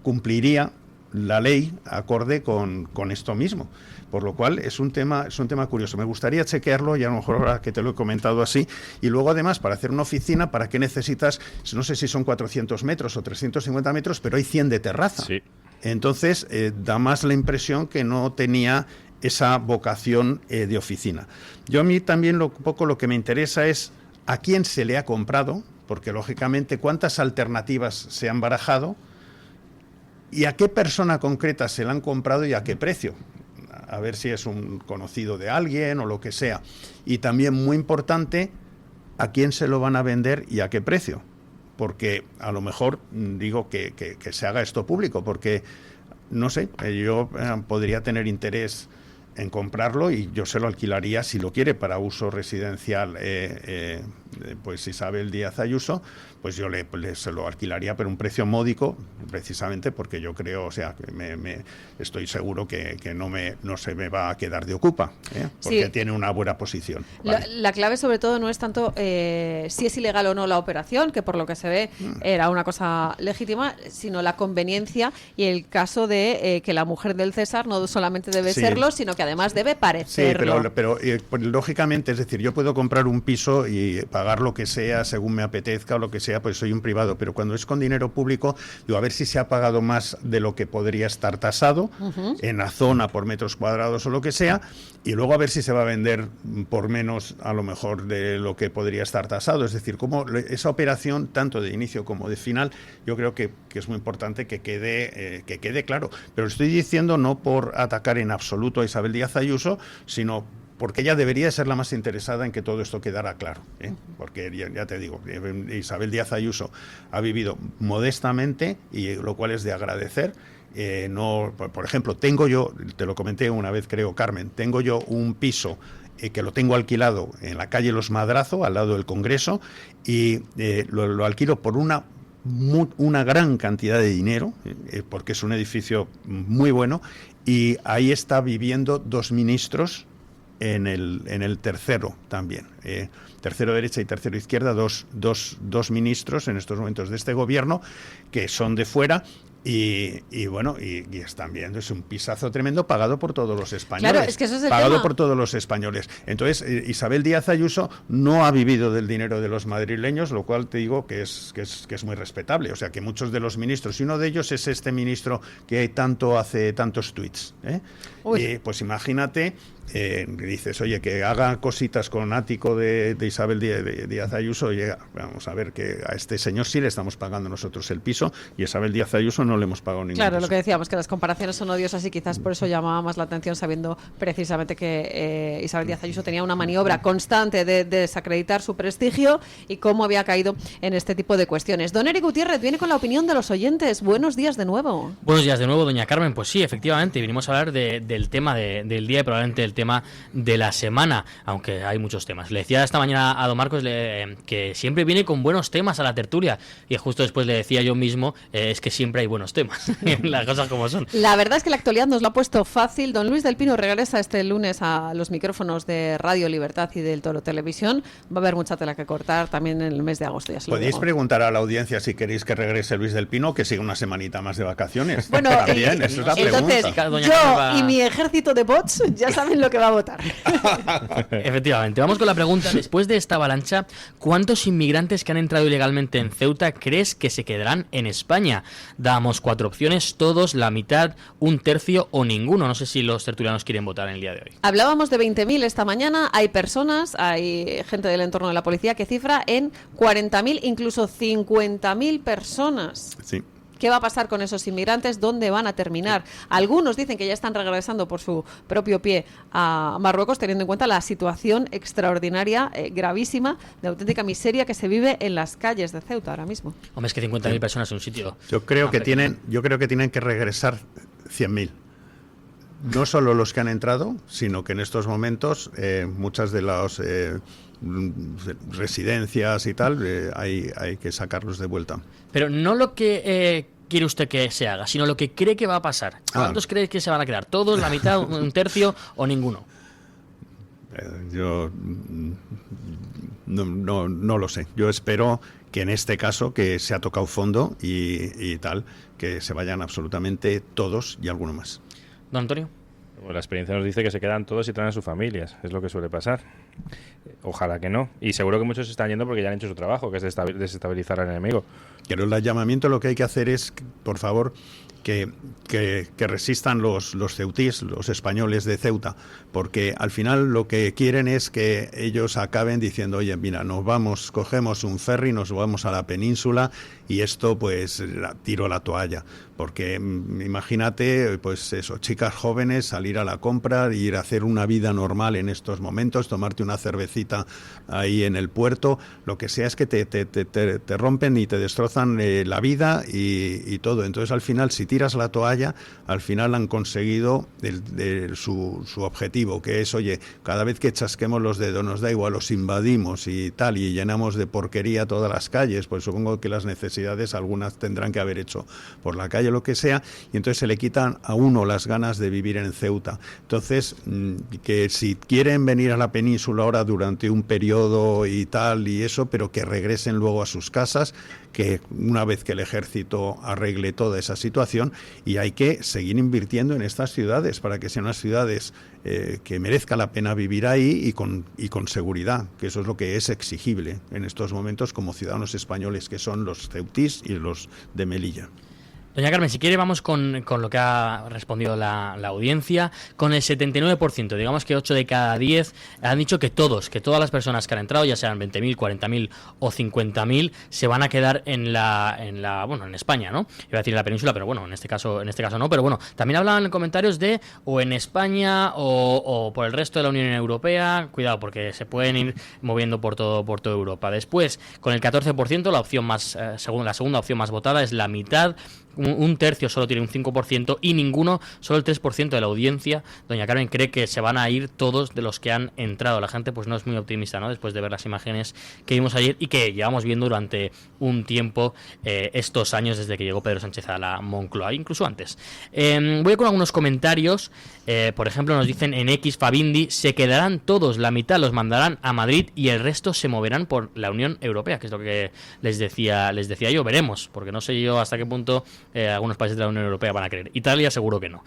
S3: cumpliría la ley acorde con esto mismo, por lo cual es un tema curioso. Me gustaría chequearlo, y a lo mejor ahora que te lo he comentado así. Y luego además, para hacer una oficina, ¿para qué necesitas? No sé si son 400 metros o 350 metros, pero hay 100 de terraza.
S4: Sí.
S3: Entonces da más la impresión que no tenía esa vocación de oficina. Yo a mí también lo que me interesa es a quién se le ha comprado, porque lógicamente cuántas alternativas se han barajado y a qué persona concreta se la han comprado y a qué precio. A ver si es un conocido de alguien o lo que sea. Y también, muy importante, a quién se lo van a vender y a qué precio. Porque a lo mejor digo que se haga esto público, porque, no sé, yo podría tener interés en comprarlo y yo se lo alquilaría, si lo quiere, para uso residencial, pues Isabel Díaz Ayuso, pues yo se lo alquilaría, pero un precio módico, precisamente porque yo creo, o sea, que estoy seguro que no se me va a quedar de ocupa, porque sí, tiene una buena posición.
S2: Vale. La clave sobre todo no es tanto si es ilegal o no la operación, que por lo que se ve era una cosa legítima, sino la conveniencia y el caso de que la mujer del César no solamente debe serlo, sino que además debe parecerlo.
S3: Sí, pero lógicamente, es decir, yo puedo comprar un piso y pagar lo que sea según me apetezca o lo que sea, pues soy un privado. Pero cuando es con dinero público, digo, a ver si se ha pagado más de lo que podría estar tasado en la zona por metros cuadrados o lo que sea, y luego a ver si se va a vender por menos a lo mejor de lo que podría estar tasado. Es decir, como esa operación, tanto de inicio como de final, yo creo que es muy importante que quede claro. Pero estoy diciendo no por atacar en absoluto a Isabel Díaz Ayuso, sino porque ella debería ser la más interesada en que todo esto quedara claro, ¿eh? Porque ya te digo, Isabel Díaz Ayuso ha vivido modestamente, y lo cual es de agradecer. No, por ejemplo, tengo yo, te lo comenté una vez creo, Carmen, tengo yo un piso que lo tengo alquilado en la calle Los Madrazo, al lado del Congreso, y lo alquilo por una gran cantidad de dinero, porque es un edificio muy bueno, y ahí está viviendo 2 ministros en el tercero también, tercero derecha y tercero izquierda, dos ministros en estos momentos de este gobierno que son de fuera. Y bueno, y están viendo, es un pisazo tremendo pagado por todos los españoles.
S2: Claro, es que eso es el
S3: pagado
S2: tema.
S3: por todos los españoles. Entonces, Isabel Díaz Ayuso no ha vivido del dinero de los madrileños, lo cual te digo que es muy respetable. O sea, que muchos de los ministros, y uno de ellos es este ministro que hace tantos tuits, pues imagínate, dices, oye, que haga cositas con ático de Isabel Díaz Ayuso, oye, vamos a ver que a este señor sí le estamos pagando nosotros el piso, y a Isabel Díaz Ayuso no le hemos pagado ningún
S2: Claro,
S3: piso.
S2: lo que decíamos, que las comparaciones son odiosas y quizás por eso llamaba más la atención, sabiendo precisamente que Isabel Díaz Ayuso tenía una maniobra constante de desacreditar su prestigio y cómo había caído en este tipo de cuestiones. Don Eric Gutiérrez viene con la opinión de los oyentes. Buenos días de nuevo.
S13: Buenos días de nuevo, doña Carmen. Pues sí, efectivamente, vinimos a hablar del tema del día y probablemente el tema de la semana, aunque hay muchos temas. Le decía esta mañana a don Marcos que siempre viene con buenos temas a la tertulia, y justo después le decía yo mismo, es que siempre hay buenos temas, las cosas como son.
S2: La verdad es que la actualidad nos lo ha puesto fácil. Don Luis del Pino regresa este lunes a los micrófonos de Radio Libertad y del Toro Televisión. Va a haber mucha tela que cortar también en el mes de agosto. Ya se lo
S3: Podéis
S2: digo.
S3: preguntar a la audiencia si queréis que regrese Luis del Pino, que siga una semanita más de vacaciones.
S2: Bueno,
S3: también, eso es la
S2: entonces,
S3: pregunta.
S2: yo y mi ejército de bots ya saben lo que va a votar.
S13: Efectivamente, vamos con la pregunta. Después de esta avalancha, ¿cuántos inmigrantes que han entrado ilegalmente en Ceuta crees que se quedarán en España? Damos 4 opciones, todos, la mitad, 1/3 o ninguno. No sé si los tertulianos quieren votar en el día de hoy.
S2: Hablábamos de 20.000 esta mañana. Hay personas, hay gente del entorno de la policía que cifra en 40.000, incluso 50.000 personas.
S3: Sí.
S2: ¿Qué va a pasar con esos inmigrantes? ¿Dónde van a terminar? Algunos dicen que ya están regresando por su propio pie a Marruecos, teniendo en cuenta la situación extraordinaria, gravísima, de auténtica miseria que se vive en las calles de Ceuta ahora mismo.
S13: Hombre, es que 50.000 personas en un sitio.
S3: Yo creo que tienen que regresar 100.000. No solo los que han entrado, sino que en estos momentos muchas de las residencias y tal hay que sacarlos de vuelta.
S13: Pero no lo que quiere usted que se haga, sino lo que cree que va a pasar. ¿Cuántos cree que se van a quedar? ¿Todos, la mitad, 1/3 o ninguno?
S3: Yo no lo sé. Yo espero que en este caso, que se ha tocado fondo y tal, que se vayan absolutamente todos y alguno más.
S13: Don Antonio.
S4: Pues la experiencia nos dice que se quedan todos y traen a sus familias, es lo que suele pasar. Ojalá que no. Y seguro que muchos se están yendo porque ya han hecho su trabajo, que es desestabilizar al enemigo.
S3: Pero el llamamiento lo que hay que hacer es, por favor, que resistan los ceutíes, los españoles de Ceuta, porque al final lo que quieren es que ellos acaben diciendo, oye, mira, cogemos un ferry, nos vamos a la península y esto pues tiro la toalla. Porque imagínate, pues eso, chicas jóvenes, salir a la compra, ir a hacer una vida normal en estos momentos, tomarte una cervecita ahí en el puerto, lo que sea es que te rompen y te destrozan la vida y todo. Entonces al final, si tiras la toalla, al final han conseguido su objetivo, que es, oye, cada vez que chasquemos los dedos, nos da igual, los invadimos y tal, y llenamos de porquería todas las calles, pues supongo que las necesidades algunas tendrán que haber hecho por la calle, lo que sea, y entonces se le quitan a uno las ganas de vivir en Ceuta. Entonces, que si quieren venir a la península ahora durante un periodo y tal y eso, pero que regresen luego a sus casas, que una vez que el ejército arregle toda esa situación, inversión y hay que seguir invirtiendo en estas ciudades para que sean unas ciudades que merezca la pena vivir ahí y con seguridad, que eso es lo que es exigible en estos momentos como ciudadanos españoles que son los ceutís y los de Melilla.
S13: Doña Carmen, si quiere vamos con lo que ha respondido la audiencia. Con el 79%, digamos que 8 de cada 10 han dicho que todas las personas que han entrado, ya sean 20.000, 40.000 o 50.000, se van a quedar en España, ¿no? Iba a decir en la península, pero bueno, en este caso no. Pero bueno, también hablaban en comentarios de o en España o por el resto de la Unión Europea. Cuidado, porque se pueden ir moviendo por toda Europa. Después, con el 14%, la segunda opción más votada es la mitad. Un tercio solo tiene un 5% y ninguno, solo el 3% de la audiencia, doña Carmen, cree que se van a ir todos de los que han entrado. La gente pues no es muy optimista, ¿no? Después de ver las imágenes que vimos ayer y que llevamos viendo durante un tiempo estos años desde que llegó Pedro Sánchez a la Moncloa, incluso antes. Voy con algunos comentarios. Por ejemplo, nos dicen en X Fabindi, se quedarán todos, la mitad los mandarán a Madrid y el resto se moverán por la Unión Europea, que es lo que les decía yo. Veremos, porque no sé yo hasta qué punto algunos países de la Unión Europea van a querer. Italia seguro que no.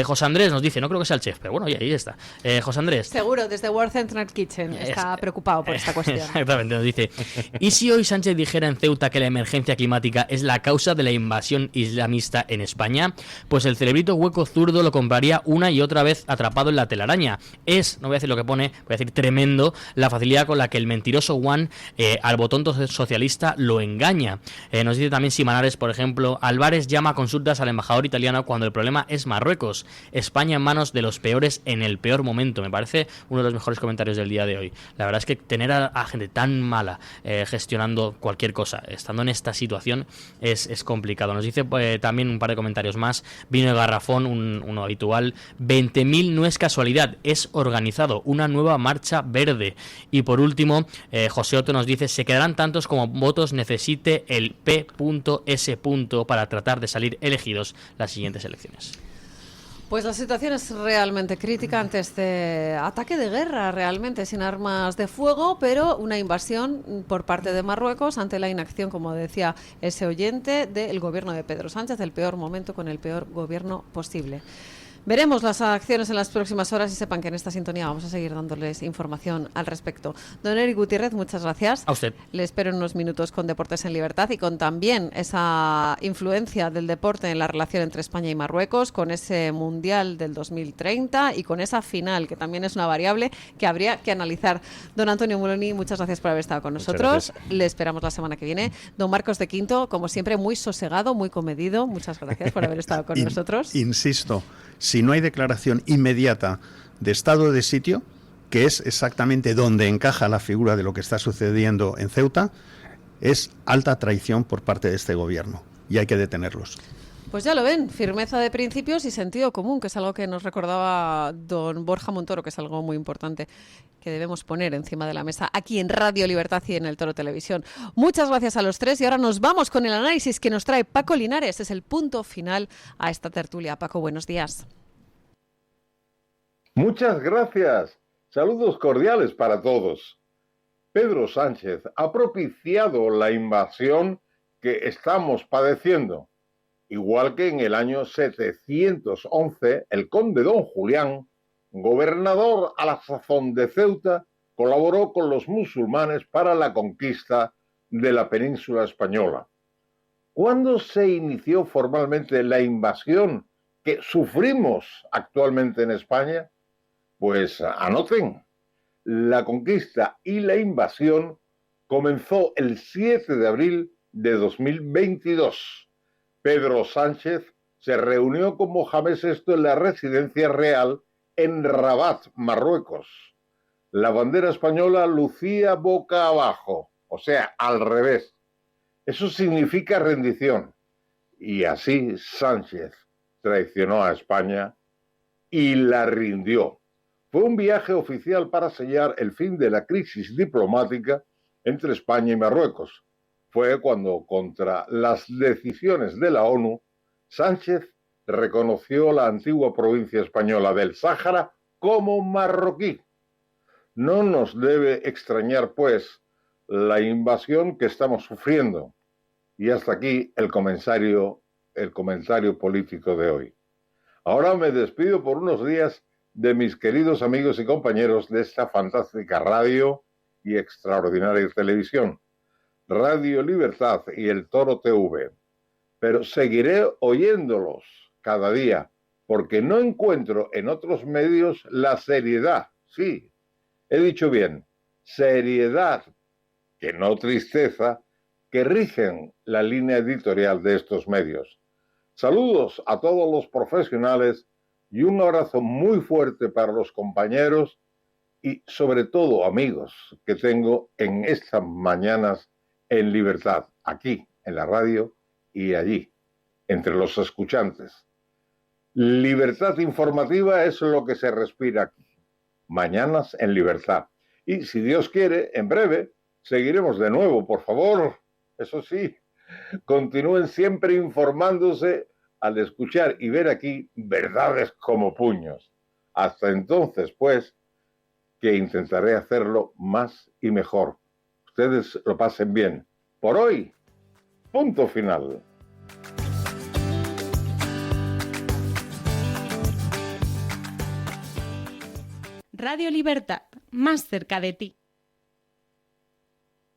S13: José Andrés nos dice, no creo que sea el chef, pero bueno, ahí está. José Andrés.
S2: Seguro, desde World Central Kitchen está preocupado por esta cuestión.
S13: Exactamente, nos dice, ¿y si hoy Sánchez dijera en Ceuta que la emergencia climática es la causa de la invasión islamista en España? Pues el cerebrito hueco zurdo lo compraría una y otra vez atrapado en la telaraña. No voy a decir lo que pone, voy a decir tremendo la facilidad con la que el mentiroso Juan al botón socialista lo engaña. Nos dice también Simanares, por ejemplo, Álvarez llama a consultas al embajador italiano cuando el problema es Marruecos. España en manos de los peores en el peor momento. Me parece uno de los mejores comentarios del día de hoy. La verdad es que tener a gente tan mala gestionando cualquier cosa, estando en esta situación, es complicado. Nos dice también un par de comentarios más. Vino de Garrafón, uno habitual. 20.000 no es casualidad, es organizado. Una nueva marcha verde. Y por último, José Otto nos dice, se quedarán tantos como votos necesite el P.S. para tratar de salir elegidos las siguientes elecciones.
S2: Pues la situación es realmente crítica ante este ataque de guerra, realmente sin armas de fuego, pero una invasión por parte de Marruecos ante la inacción, como decía ese oyente, del gobierno de Pedro Sánchez, el peor momento con el peor gobierno posible. Veremos las acciones en las próximas horas y sepan que en esta sintonía vamos a seguir dándoles información al respecto. Don Eric Gutiérrez, muchas gracias.
S13: A usted.
S2: Le espero en unos minutos con Deportes en Libertad y con también esa influencia del deporte en la relación entre España y Marruecos, con ese Mundial del 2030 y con esa final, que también es una variable que habría que analizar. Don Antonio Moloni, muchas gracias por haber estado con nosotros. Le esperamos la semana que viene. Don Marcos de Quinto, como siempre, muy sosegado, muy comedido. Muchas gracias por haber estado con nosotros.
S3: Insisto, si no hay declaración inmediata de estado de sitio, que es exactamente donde encaja la figura de lo que está sucediendo en Ceuta, es alta traición por parte de este gobierno y hay que detenerlos.
S2: Pues ya lo ven, firmeza de principios y sentido común, que es algo que nos recordaba don Borja Montoro, que es algo muy importante que debemos poner encima de la mesa aquí en Radio Libertad y en el Toro Televisión. Muchas gracias a los tres y ahora nos vamos con el análisis que nos trae Paco Linares. Es el punto final a esta tertulia. Paco, buenos días.
S14: Muchas gracias. Saludos cordiales para todos. Pedro Sánchez ha propiciado la invasión que estamos padeciendo. Igual que en el año 711, el conde don Julián, gobernador a la sazón de Ceuta, colaboró con los musulmanes para la conquista de la península española. ¿Cuándo se inició formalmente la invasión que sufrimos actualmente en España? Pues anoten, la conquista y la invasión comenzó el 7 de abril de 2022. Pedro Sánchez se reunió con Mohamed VI en la residencia real en Rabat, Marruecos. La bandera española lucía boca abajo, o sea, al revés. Eso significa rendición. Y así Sánchez traicionó a España y la rindió. Fue un viaje oficial para sellar el fin de la crisis diplomática entre España y Marruecos. Fue cuando, contra las decisiones de la ONU, Sánchez reconoció la antigua provincia española del Sáhara como marroquí. No nos debe extrañar, pues, la invasión que estamos sufriendo. Y hasta aquí el comentario el comentario político de hoy. Ahora me despido por unos días de mis queridos amigos y compañeros de esta fantástica radio y extraordinaria televisión, Radio Libertad y el Toro TV. Pero seguiré oyéndolos cada día, porque no encuentro en otros medios la seriedad, sí, he dicho bien, seriedad, que no tristeza, que rigen la línea editorial de estos medios. Saludos a todos los profesionales y un abrazo muy fuerte para los compañeros y sobre todo amigos que tengo en estas mañanas en libertad, aquí en la radio y allí, entre los escuchantes. Libertad informativa es lo que se respira aquí. Mañanas en libertad. Y si Dios quiere, en breve, seguiremos de nuevo. Por favor, eso sí, continúen siempre informándose al escuchar y ver aquí verdades como puños. Hasta entonces, pues, que intentaré hacerlo más y mejor. Ustedes lo pasen bien. Por hoy, punto final.
S5: Radio Libertad, más cerca de ti.